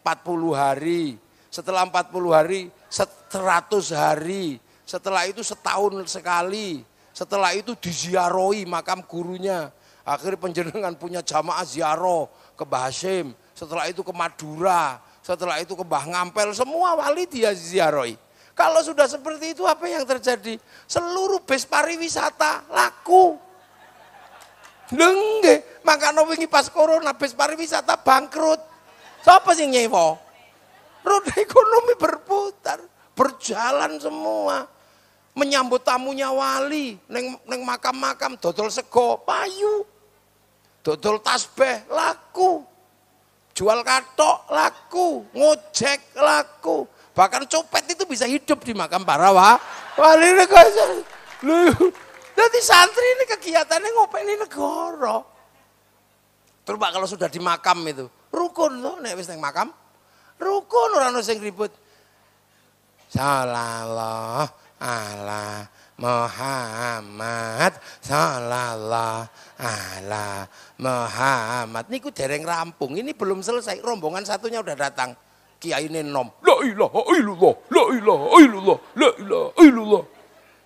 hari. Setelah 40 hari, 100 hari. Setelah itu setahun sekali. Setelah itu diziarahi makam gurunya. Akhirnya penjenengan punya jamaah ziarah ke Mbah Hasyim, setelah itu ke Madura, setelah itu ke Mbah Ngampel, semua wali dia ziarahi. Kalau sudah seperti itu apa yang terjadi? Seluruh bis pariwisata laku. Lengge, makanya wingi pas corona bis pariwisata bangkrut. Siapa sih nyewa? Roda ekonomi berputar, berjalan semua. Menyambut tamunya wali, neng makam-makam dodol sego payu. Dodol tasbih laku, jual katok laku, ngojek laku, bahkan copet itu bisa hidup di makam para wali negara. Jadi santri ini kegiatannya ngopeni negara. Terus kalau sudah di makam itu rukun loh, nek wis nang makam rukun ora ono sing ribut. Sallallahu ala Muhammad sallallahu ala Muhammad. Niku dereng rampung, ini belum selesai, rombongan satunya udah datang. Kiai nom, la ilaha illallah, la ilaha illallah, la ilaha illallah.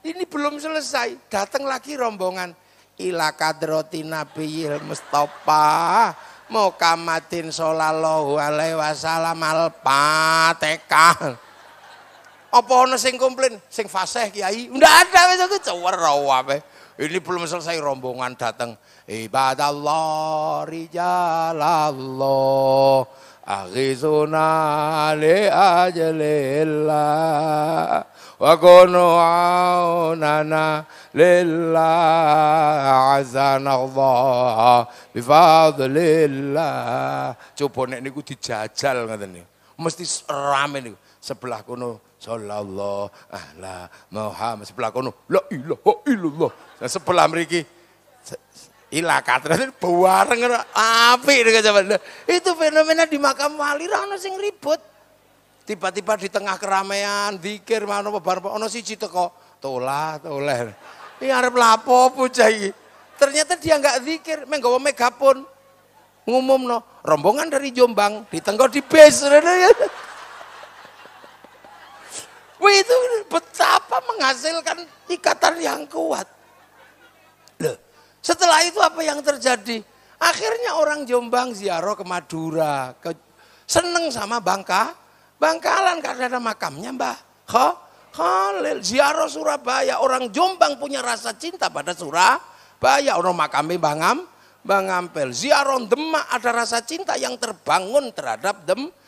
Ini belum selesai, datang lagi rombongan. Ila kadrati nabiyil Mustafa Muhammadin sallallahu alaihi wasallam al-Fatihah. Apa ono sing komplain, sing fasih kiai? Ndak ada wis aku cewero wae. Ini belum selesai rombongan datang. Ibadallah rijalallah aghizuna li ajalillah wa kunu aunana lillah azanallah bifadlillah. Coba nek niku dijajal ngoten niku. Mesti rame niku. Sebelah kono sallallahu ala Muhammad, sebelah kono la ilaha illallah. Sebelah mriki Ilakat terus bareng apik dengan zaman. Itu fenomena di makam wali ra ono sing ribut. Tiba-tiba di tengah keramaian zikir mana bar ono siji teko toleh. Iki arep lapo bocah iki. Ternyata dia enggak zikir, menggawa megapon. Ngumumno, rombongan dari Jombang ditenggo di bis. Wih, itu betapa menghasilkan ikatan yang kuat. Loh, setelah itu apa yang terjadi? Akhirnya orang Jombang ziarah ke Madura, seneng sama Bangkalan karena ada makamnya Mbah Khalil. Ziarah Surabaya, orang Jombang punya rasa cinta pada Surabaya, orang makamnya Bang Ampel. Ziarah Demak ada rasa cinta yang terbangun terhadap Demak.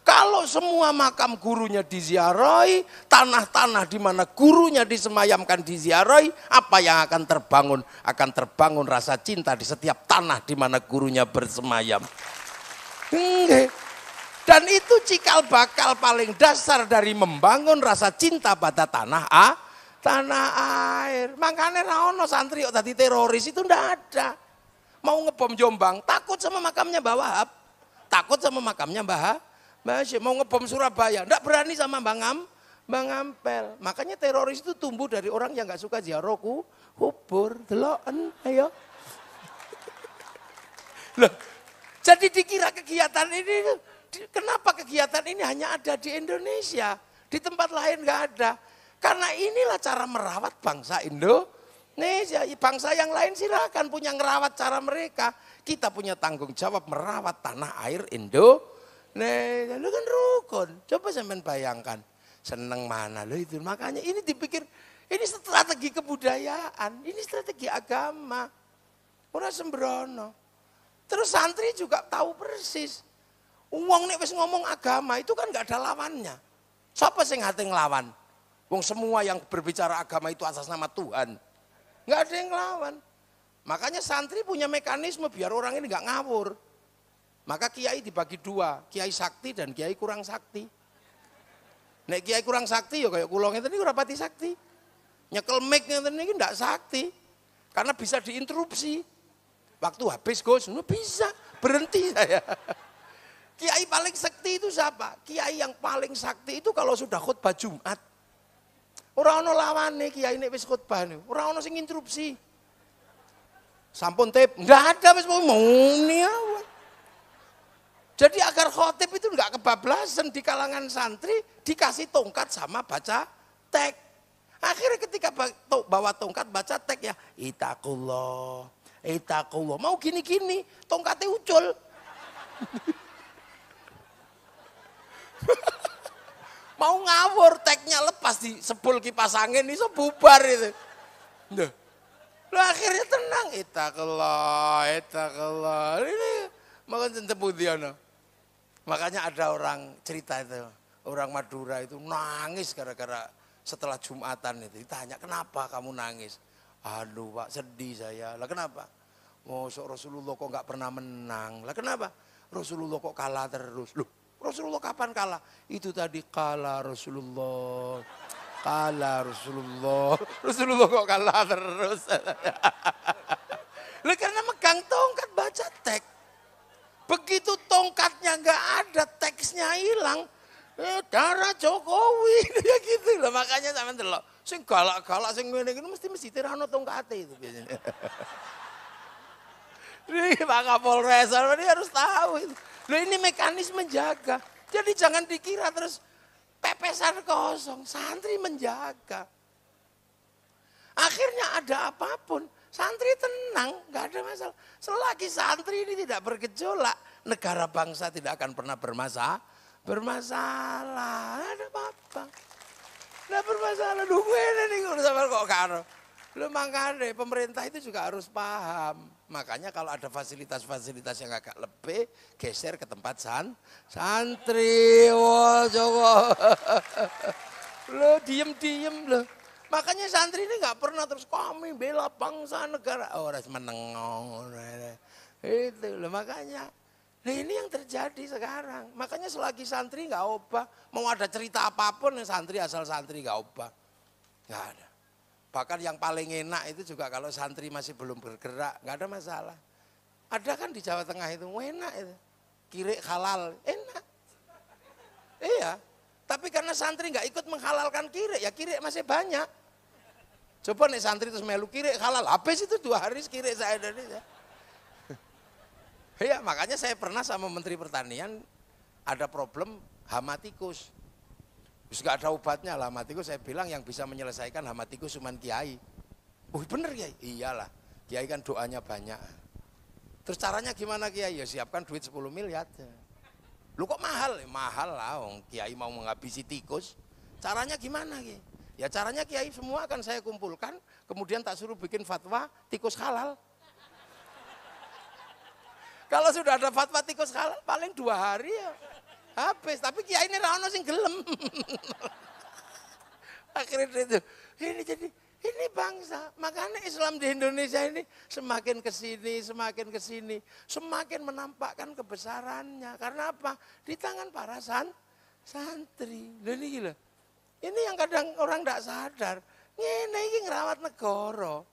Kalau semua makam gurunya diziarahi, tanah-tanah di mana gurunya disemayamkan diziarahi, apa yang akan terbangun? Akan terbangun rasa cinta di setiap tanah di mana gurunya bersemayam. Dan itu cikal bakal paling dasar dari membangun rasa cinta pada tanah air. Makanya Raono santri kok tadi teroris itu ndak ada. Mau ngebom Jombang, takut sama makamnya Mbah Wahab. Takut sama makamnya Mbah Hasyim. Mau ngebom Surabaya, ndak berani sama Bang Ampel. Makanya teroris itu tumbuh dari orang yang nggak suka ziarah kubur. Deloken, ayo. Loh, jadi dikira kegiatan ini, kenapa kegiatan ini hanya ada di Indonesia? Di tempat lain nggak ada. Karena inilah cara merawat bangsa Indonesia. Bangsa yang lain silakan punya ngerawat cara mereka. Kita punya tanggung jawab merawat tanah air Indonesia. Lu kan rukun. Coba sampean bayangkan. Seneng mana lo itu. Makanya ini dipikir, ini strategi kebudayaan. Ini strategi agama. Ora sembrono. Terus santri juga tahu persis. Wong nek wis ngomong agama itu kan gak ada lawannya. Siapa sing ngate nglawan? Wong semua yang berbicara agama itu atas nama Tuhan. Gak ada yang nglawan. Makanya santri punya mekanisme biar orang ini gak ngawur. Maka kiai dibagi dua, kiai sakti dan kiai kurang sakti. Nek kiai kurang sakti ya kayak kula ngeten niku rapati sakti. Nyekel mic ngeten niki ndak sakti. Karena bisa diinterupsi. Waktu habis Gus, bisa berhenti saya. Kiai paling sakti itu siapa? Kiai yang paling sakti itu kalau sudah khutbah Jumat. Ora ono lawane kiai nek wis khutbah niku, ora ono sing interupsi. Sampun tip, enggak ada wis muni awan. Jadi agar khotib itu enggak kebablasan di kalangan santri, dikasih tongkat sama baca teks. Akhirnya ketika bawa tongkat baca teks ya, itakullah. Mau gini-gini, tongkatnya ucul. Mau ngawur, teknya lepas di sebul kipas angin itu bubar itu. Lah akhirnya tenang, itakullah. Ini makan centepu diana. Makanya ada orang cerita itu, orang Madura itu nangis gara-gara setelah Jumatan itu. Ditanya, kenapa kamu nangis? Aduh Pak, sedih saya. Lah kenapa? Rasulullah kok nggak pernah menang. Lah kenapa? Rasulullah kok kalah terus. Loh, Rasulullah kapan kalah? Itu tadi kalah Rasulullah. Rasulullah kok kalah terus. Lah karena megang tongkat baca teks. Begitu tongkatnya nggak ada, teksnya hilang. Darah Jokowi ya gitu loh. Makanya sampean delok. Sing galak-galak sing ngene iki mesti tirano tongkate itu biasanya. Ini Pak Kapolres ini harus tahu itu. Loh ini mekanisme menjaga. Jadi jangan dikira terus pepesan kosong. Santri menjaga. Akhirnya ada apapun. Santri tenang, nggak ada masalah. Selagi santri ini tidak bergejolak, negara bangsa tidak akan pernah bermasalah. Ada apa-apa. Nggak bermasalah. Nunggu ini kok karo. Lu makanya pemerintah itu juga harus paham. Makanya kalau ada fasilitas-fasilitas yang agak lebih, geser ke tempat santri. Wah, coba. Lu diem lo. Makanya santri ini nggak pernah terus kami bela bangsa negara. Oh, harus menengok. Itu loh makanya. Nah ini yang terjadi sekarang. Makanya selagi santri nggak obah, mau ada cerita apapun santri asal santri nggak obah, nggak ada. Bahkan yang paling enak itu juga kalau santri masih belum bergerak, nggak ada masalah. Ada kan di Jawa Tengah itu, enak itu. Kirik halal, enak. Iya, tapi karena santri nggak ikut menghalalkan kirik, ya kirik masih banyak. Coba nih santri terus melu kirik halal, habis itu 2 hari kirik saya dari saya. Iya, makanya saya pernah sama Menteri Pertanian ada problem hama tikus. Terus nggak ada obatnya lah hama tikus, saya bilang yang bisa menyelesaikan hama tikus cuma kiai. Oh bener ya, iyalah, kiai kan doanya banyak. Terus caranya gimana kiai? Ya siapkan duit 10 miliar. Lu kok mahal? Mahal lah, kiai mau menghabisi tikus. Caranya gimana kiai? Ya caranya kiai semua akan saya kumpulkan, kemudian tak suruh bikin fatwa tikus halal. Kalau sudah ada fatwa tikus halal paling 2 hari ya habis. Tapi kiai ini rano sing gelem. Akhirnya itu, ini jadi ini bangsa. Makanya Islam di Indonesia ini semakin ke sini, semakin menampakkan kebesarannya. Karena apa? Di tangan para santri. Dan ini gila. Ini yang kadang orang tidak sadar, ini ngerawat negara.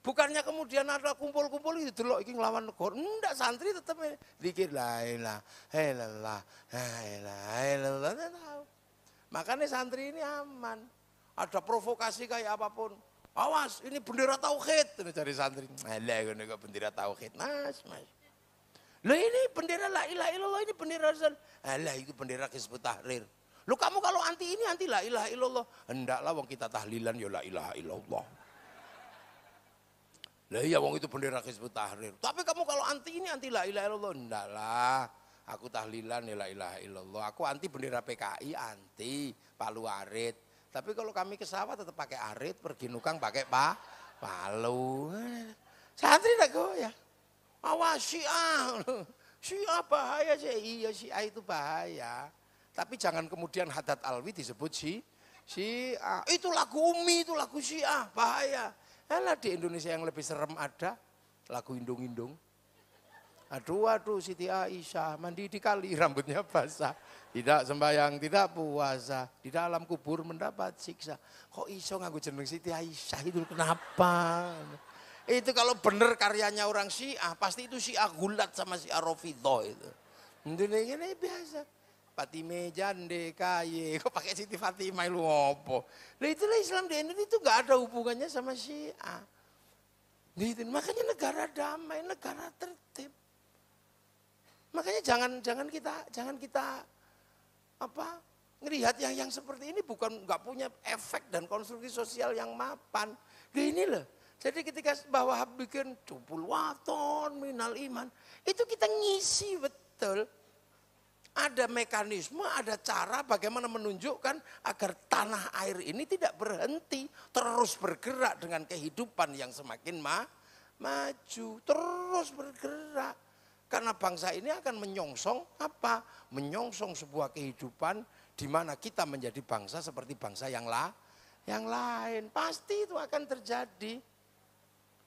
Bukannya kemudian ada kumpul-kumpul itu delok iki nglawan negara. Enggak, santri tetap zikir la ilaha illallah, la ilaha illallah. Makanya santri ini aman. Ada provokasi kayak apapun. Awas, ini bendera tauhid dari santri. Alah, ini kok bendera tauhid, Mas. Loh ini bendera la ilaha illallah, ini bendera Rasul. Alah, itu bendera Hizbut Tahrir. Loh kamu kalau anti ini anti la ilaha illallah. Hendaklah wong kita tahlilan ya la ilaha illallah. Lah iya wong itu bendera Hizbut Tahrir. Tapi kamu kalau anti ini anti la ilaha illallah. Hendaklah aku tahlilan ya la ilaha illallah. Aku anti bendera PKI, anti palu arit. Tapi kalau kami ke sawah tetap pakai arit, pergi nukang pakai palu. Santri tak goyah. Awas Syiah. Syiah bahaya sih. Iya Syiah itu bahaya. Tapi jangan kemudian Haddad Alwi disebut Syiah. Itu lagu Umi, itu lagu Syiah, bahaya. Alah di Indonesia yang lebih serem ada lagu Indung-Indung. Aduh Siti Aisyah mandi di kali rambutnya basah. Tidak sembahyang, tidak puasa, di dalam kubur mendapat siksa. Kok iso nganggo jeneng Siti Aisyah itu kenapa? Itu kalau bener karyanya orang Syiah, pasti itu Syiah gulat sama Syiah Rafidhah itu. Indonesia ini biasa. Fatime jande kaye, kok pakai Siti Fatimah lu ngopo? Nah itulah Islam di Indonesia itu nggak ada hubungannya sama Syiah. Gitu. Makanya negara damai, negara tertib. Makanya jangan kita apa ngelihat yang seperti ini bukan nggak punya efek dan konstruksi sosial yang mapan. Nah ini loh. Jadi ketika bahwa bikin cupul waton minal iman, itu kita ngisi betul. Ada mekanisme, ada cara bagaimana menunjukkan agar tanah air ini tidak berhenti. Terus bergerak dengan kehidupan yang semakin maju. Terus bergerak. Karena bangsa ini akan menyongsong apa? Menyongsong sebuah kehidupan di mana kita menjadi bangsa seperti bangsa yang lain. Pasti itu akan terjadi.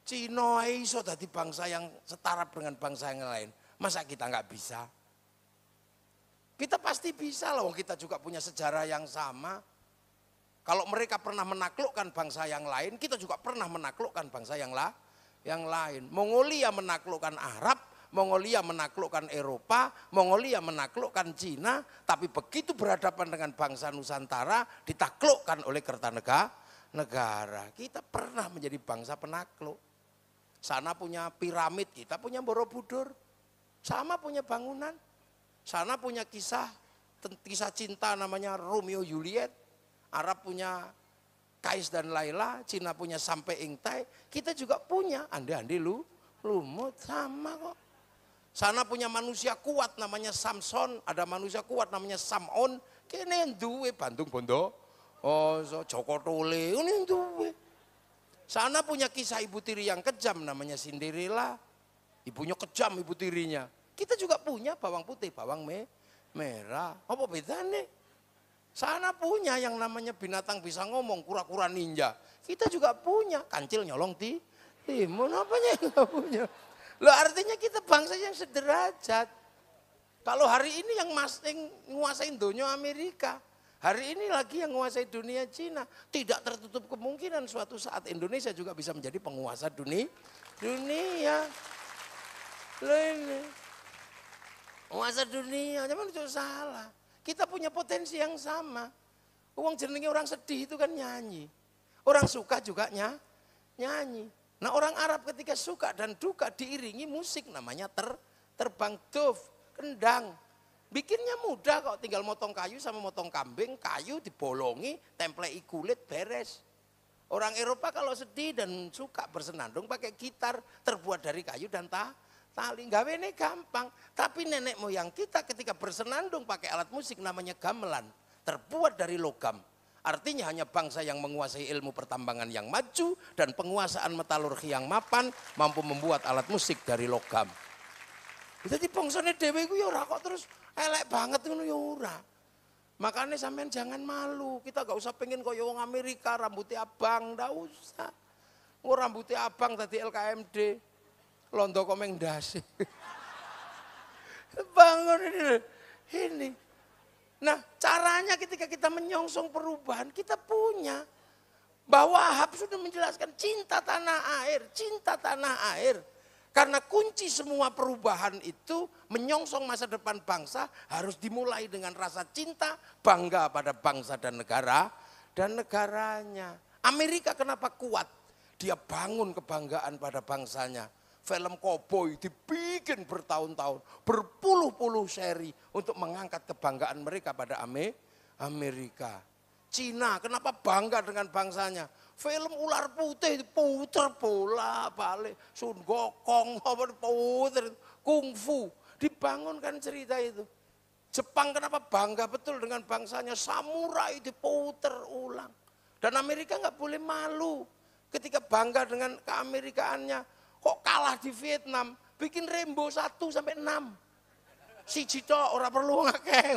Cina iso dadi bangsa yang setara dengan bangsa yang lain. Masa kita nggak bisa? Kita pasti bisa loh, kita juga punya sejarah yang sama. Kalau mereka pernah menaklukkan bangsa yang lain, kita juga pernah menaklukkan bangsa yang lain. Mongolia menaklukkan Arab, Mongolia menaklukkan Eropa, Mongolia menaklukkan Cina, tapi begitu berhadapan dengan bangsa Nusantara, ditaklukkan oleh Kertanegara. Kita pernah menjadi bangsa penakluk. Sana punya piramid, kita punya Borobudur. Sama punya bangunan. Sana punya kisah cinta namanya Romeo Juliet. Arab punya Kais dan Laila, Cina punya Sampai Ingtai. Kita juga punya ande-ande lumut sama kok. Sana punya manusia kuat namanya Samson, ada manusia kuat namanya Samon. Kene duwe Bandung Bondo. Oh, Joko Tole, ini duwe. Sana punya kisah ibu tiri yang kejam namanya Cinderella. Ibunya kejam ibu tirinya. Kita juga punya bawang putih, bawang merah. Apa bedanya? Sana punya yang namanya binatang bisa ngomong, kura-kura ninja. Kita juga punya, kancil nyolong timun, apanya yang nggak punya? Loh artinya kita bangsa yang sederajat. Kalau hari ini yang nguasain dunia Amerika. Hari ini lagi yang menguasai dunia Cina. Tidak tertutup kemungkinan suatu saat Indonesia juga bisa menjadi penguasa dunia. Loh ini. Penguasa dunia, cuman itu salah. Kita punya potensi yang sama. Uang jenenge orang sedih itu kan nyanyi. Orang suka juga nyanyi. Nah orang Arab ketika suka dan duka diiringi musik namanya terbang duf, kendang. Bikinnya mudah kok, tinggal motong kayu sama motong kambing, kayu dibolongi, templei kulit, beres. Orang Eropa kalau sedih dan suka bersenandung pakai gitar terbuat dari kayu dan tali. Gawe ini gampang, tapi nenek moyang kita ketika bersenandung pakai alat musik namanya gamelan, terbuat dari logam. Artinya hanya bangsa yang menguasai ilmu pertambangan yang maju dan penguasaan metalurgi yang mapan mampu membuat alat musik dari logam. Jadi bangsane dhewe iku ya ora kok terus elek banget ngono ya ora. Makanya sampean jangan malu. Kita gak usah pengen kaya wong Amerika rambutnya abang, ndak usah. Wong rambutnya abang tadi LKMD. Londo komeng ndase. Bangun ini. Nah, caranya ketika kita menyongsong perubahan, kita punya. Bahwa Wahab sudah menjelaskan cinta tanah air, cinta tanah air. Karena kunci semua perubahan itu menyongsong masa depan bangsa harus dimulai dengan rasa cinta, bangga pada bangsa dan negara dan negaranya. Amerika kenapa kuat? Dia bangun kebanggaan pada bangsanya. Film koboi dibikin bertahun-tahun, berpuluh-puluh seri untuk mengangkat kebanggaan mereka pada Amerika. Cina kenapa bangga dengan bangsanya? Film ular putih puter bola balik, Sun Gokong, puter, kungfu, dibangunkan cerita itu. Jepang kenapa bangga betul dengan bangsanya, samurai diputer ulang. Dan Amerika nggak boleh malu ketika bangga dengan keamerikaannya. Kok kalah di Vietnam, bikin Rainbow 1 sampai 6. Siji tok ora perlu ngakeh.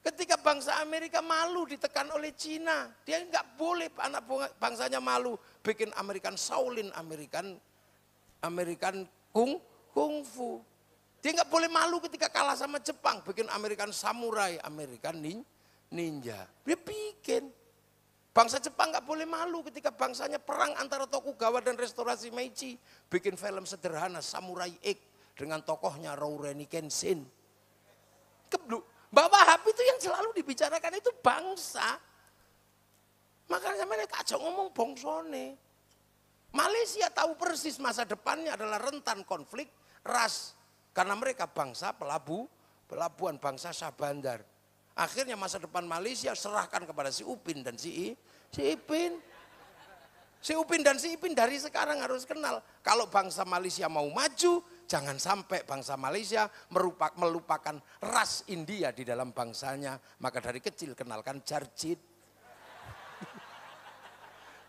Ketika bangsa Amerika malu ditekan oleh Cina, dia nggak boleh anak bangsanya malu bikin American Shaolin, American Kung Fu. Dia nggak boleh malu ketika kalah sama Jepang, bikin American Samurai, American Ninja. Dia bikin. Bangsa Jepang nggak boleh malu ketika bangsanya perang antara Tokugawa dan restorasi Meiji, bikin film sederhana Samurai X dengan tokohnya Rurouni Kenshin. Mbak Wahab itu yang selalu dibicarakan itu bangsa. Makanya mereka kacau ngomong bongsone. Malaysia tahu persis masa depannya adalah rentan konflik ras. Karena mereka bangsa pelabuhan bangsa Shah Bandar. Akhirnya masa depan Malaysia serahkan kepada si Upin dan si Ipin. Si Upin dan si Ipin dari sekarang harus kenal. Kalau bangsa Malaysia mau maju, jangan sampai bangsa Malaysia melupakan ras India di dalam bangsanya. Maka dari kecil kenalkan Jarjit.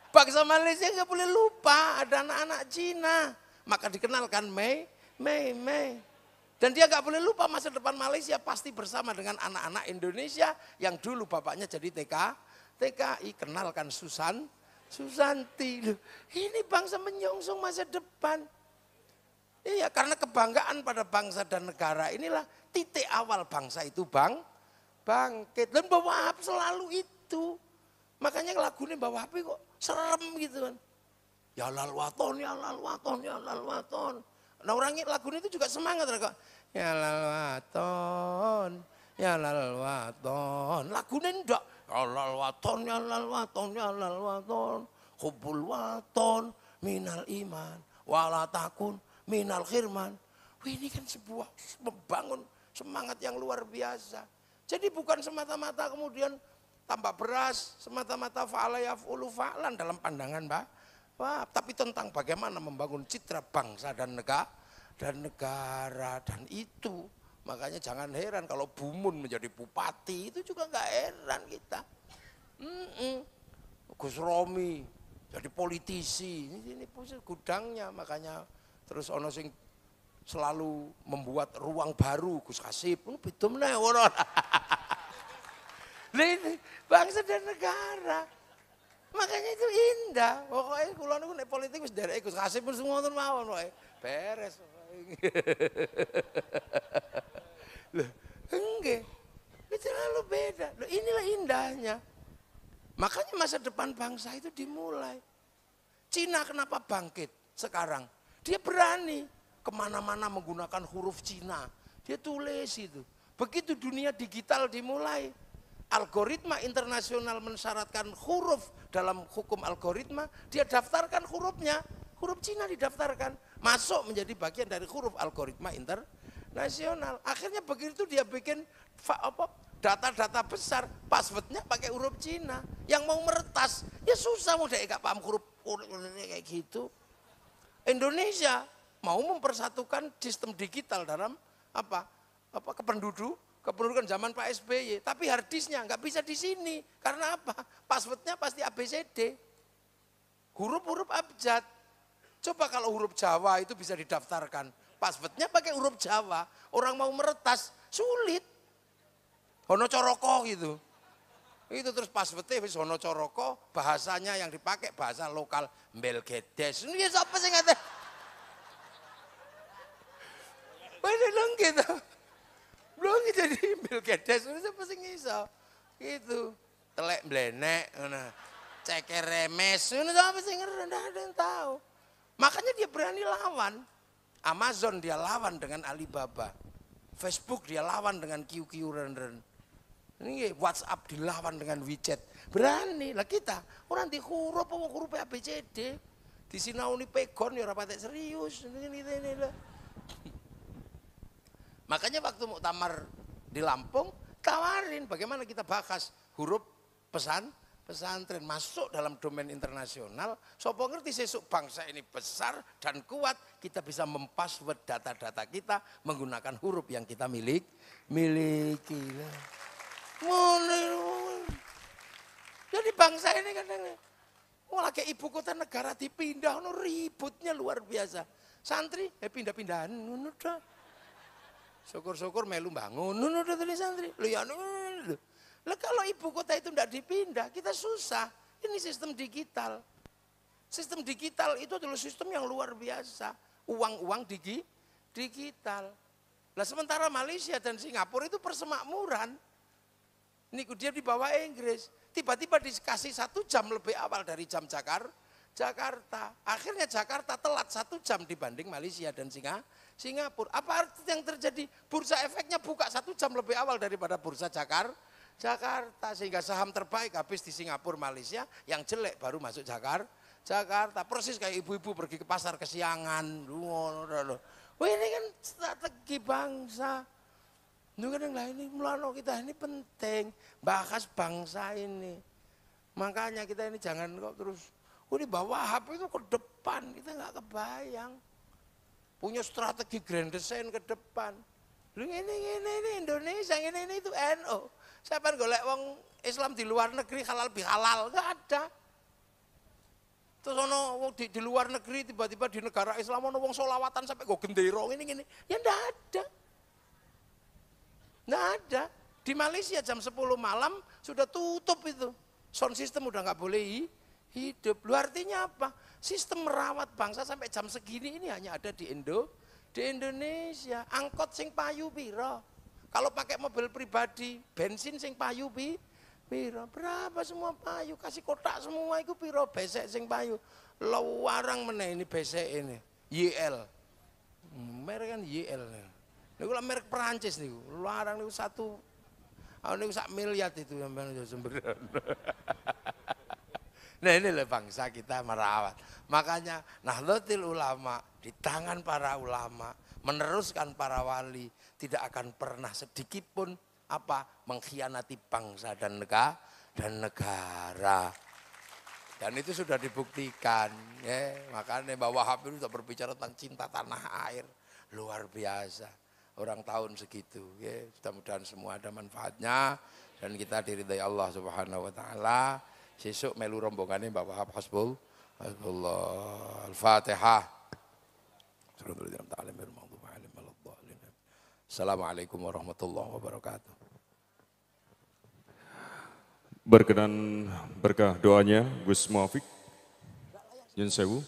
Bangsa Malaysia nggak boleh lupa ada anak-anak Cina. Maka dikenalkan Mei. Dan dia nggak boleh lupa masa depan Malaysia pasti bersama dengan anak-anak Indonesia yang dulu bapaknya jadi TKI. Kenalkan Susanti. Ini bangsa menyongsong masa depan. Iya, karena kebanggaan pada bangsa dan negara inilah titik awal bangsa itu bangkit. Dan Mbah Wahab selalu itu. Makanya lagunya Mbah Wahab kok serem gitu kan. Ya lal waton, ya lal waton, ya lal waton. Nah orang lagunya itu juga semangat. Ya lal waton, ya lal waton. Lagunya enggak. Ya lal waton, ya lal waton, ya lal waton. Hubul waton, minal iman, walatakun. Minal khirman. Ini kan sebuah membangun semangat yang luar biasa. Jadi bukan semata-mata kemudian tambah beras, semata-mata fa'ala yaf'ulu fa'lan dalam pandangan Mbak. Wah, tapi tentang bagaimana membangun citra bangsa dan negara dan itu. Makanya jangan heran kalau Bumun menjadi bupati, itu juga nggak heran kita. Gus Romi jadi politisi, ini gudangnya makanya. Terus ono sing selalu membuat ruang baru, Gus Kasip, beda meneh ora. Bangsa dan negara. Makanya itu indah. Pokoknya kula niku nek politik wis derek Gus Kasip wis ngoten mawon wae. Beres. Lho, enggak. Tapi terlalu beda. Loh, inilah indahnya. Makanya masa depan bangsa itu dimulai. Cina kenapa bangkit sekarang? Dia berani kemana-mana menggunakan huruf Cina. Dia tulis itu. Begitu dunia digital dimulai. Algoritma internasional mensyaratkan huruf dalam hukum algoritma. Dia daftarkan hurufnya. Huruf Cina didaftarkan. Masuk menjadi bagian dari huruf algoritma internasional. Akhirnya begitu dia bikin data-data besar, passwordnya pakai huruf Cina. Yang mau meretas, ya susah, mau gak paham huruf kayak gitu. Indonesia mau mempersatukan sistem digital dalam kependudukan zaman Pak SBY. Tapi hard disknya nggak bisa di sini. Karena apa? Passwordnya pasti ABCD. Huruf-huruf abjad. Coba kalau huruf Jawa itu bisa didaftarkan. Passwordnya pakai huruf Jawa. Orang mau meretas, sulit. Hono coroko gitu. Itu terus passwordnya wis hono coroko, bahasanya yang dipakai bahasa lokal Mbelgedes. Ini siapa sih ngata? Ini dong gitu. Belum jadi Mbelgedes, ini siapa sih ngiso? Gitu. Telek mblenek, ceker remes, ini siapa sih ngerti? Tidak ada yang tahu. Makanya dia berani lawan. Amazon dia lawan dengan Alibaba. Facebook dia lawan dengan QQ Ren. Ini WhatsApp dilawan dengan WeChat. Berani lah kita. Orang di huruf ABCD. Di sinauni pegon ya rapatek serius. Ini. Makanya waktu muktamar di Lampung tawarin bagaimana kita bahas huruf pesantren masuk dalam domain internasional. Sopo ngerti sesuk bangsa ini besar dan kuat, kita bisa mempassword data-data kita menggunakan huruf yang kita miliki. Jadi bangsa ini kadang lagi ibu kota negara dipindah, ributnya luar biasa. Santri pindah-pindahan, udah. Syukur-syukur melu bangun, udah tadi santri. Lah kalau ibu kota itu tidak dipindah, kita susah. Ini sistem digital. Sistem digital itu adalah sistem yang luar biasa. Uang-uang digital. Lah sementara Malaysia dan Singapura itu persemakmuran. Niku dia di bawah Inggris. Tiba-tiba dikasih 1 jam lebih awal dari jam Jakarta. Akhirnya Jakarta telat 1 jam dibanding Malaysia dan Singapura. Apa arti yang terjadi? Bursa efeknya buka 1 jam lebih awal daripada bursa Jakarta. Sehingga saham terbaik habis di Singapura, Malaysia. Yang jelek baru masuk Jakarta. Persis kayak ibu-ibu pergi ke pasar kesiangan. Wah ini kan strategi bangsa. Ini melano kita ini penting, bahas bangsa ini. Makanya kita ini jangan kok terus, ini bawa HP itu ke depan, kita nggak kebayang. Punya strategi grand design ke depan. Ini Indonesia, ini itu NU. Siapa yang golek wong Islam di luar negeri halal bihalal, nggak ada. Terus di luar negeri tiba-tiba di negara Islam ono wong solawatan sampai go gendero ini, ya nggak ada. Nggak ada. Di Malaysia jam 10 malam sudah tutup itu. Sound system udah nggak boleh hidup. Lu artinya apa? Sistem merawat bangsa sampai jam segini ini hanya ada di Indonesia. Angkot sing payu piro. Kalau pakai mobil pribadi, bensin sing payu piro. Berapa semua payu? Kasih kotak semua itu piro. Besek sing payu. Lawarang meneh ini besek ini. YL. Merek kan YL. Niku lah merek Perancis niku. Larang niku sak miliar itu yang sumber. Nah inilah bangsa kita merawat. Makanya Nahdlatul Ulama di tangan para ulama meneruskan para wali tidak akan pernah sedikit pun mengkhianati bangsa dan negara. Dan itu sudah dibuktikan. Ya. Makanya Mbak Wahab itu sudah berbicara tentang cinta tanah air. Luar biasa. Orang tahun segitu, ya. Mudah-mudahan semua ada manfaatnya dan kita diridai Allah Subhanahu wa taala. Sesuk melu rombongannya Mbak Wahab Hasbullah. Al-Fatihah. Assalamualaikum warahmatullahi wabarakatuh. Berkenan berkah doanya Gus Muafik. Yen sewu.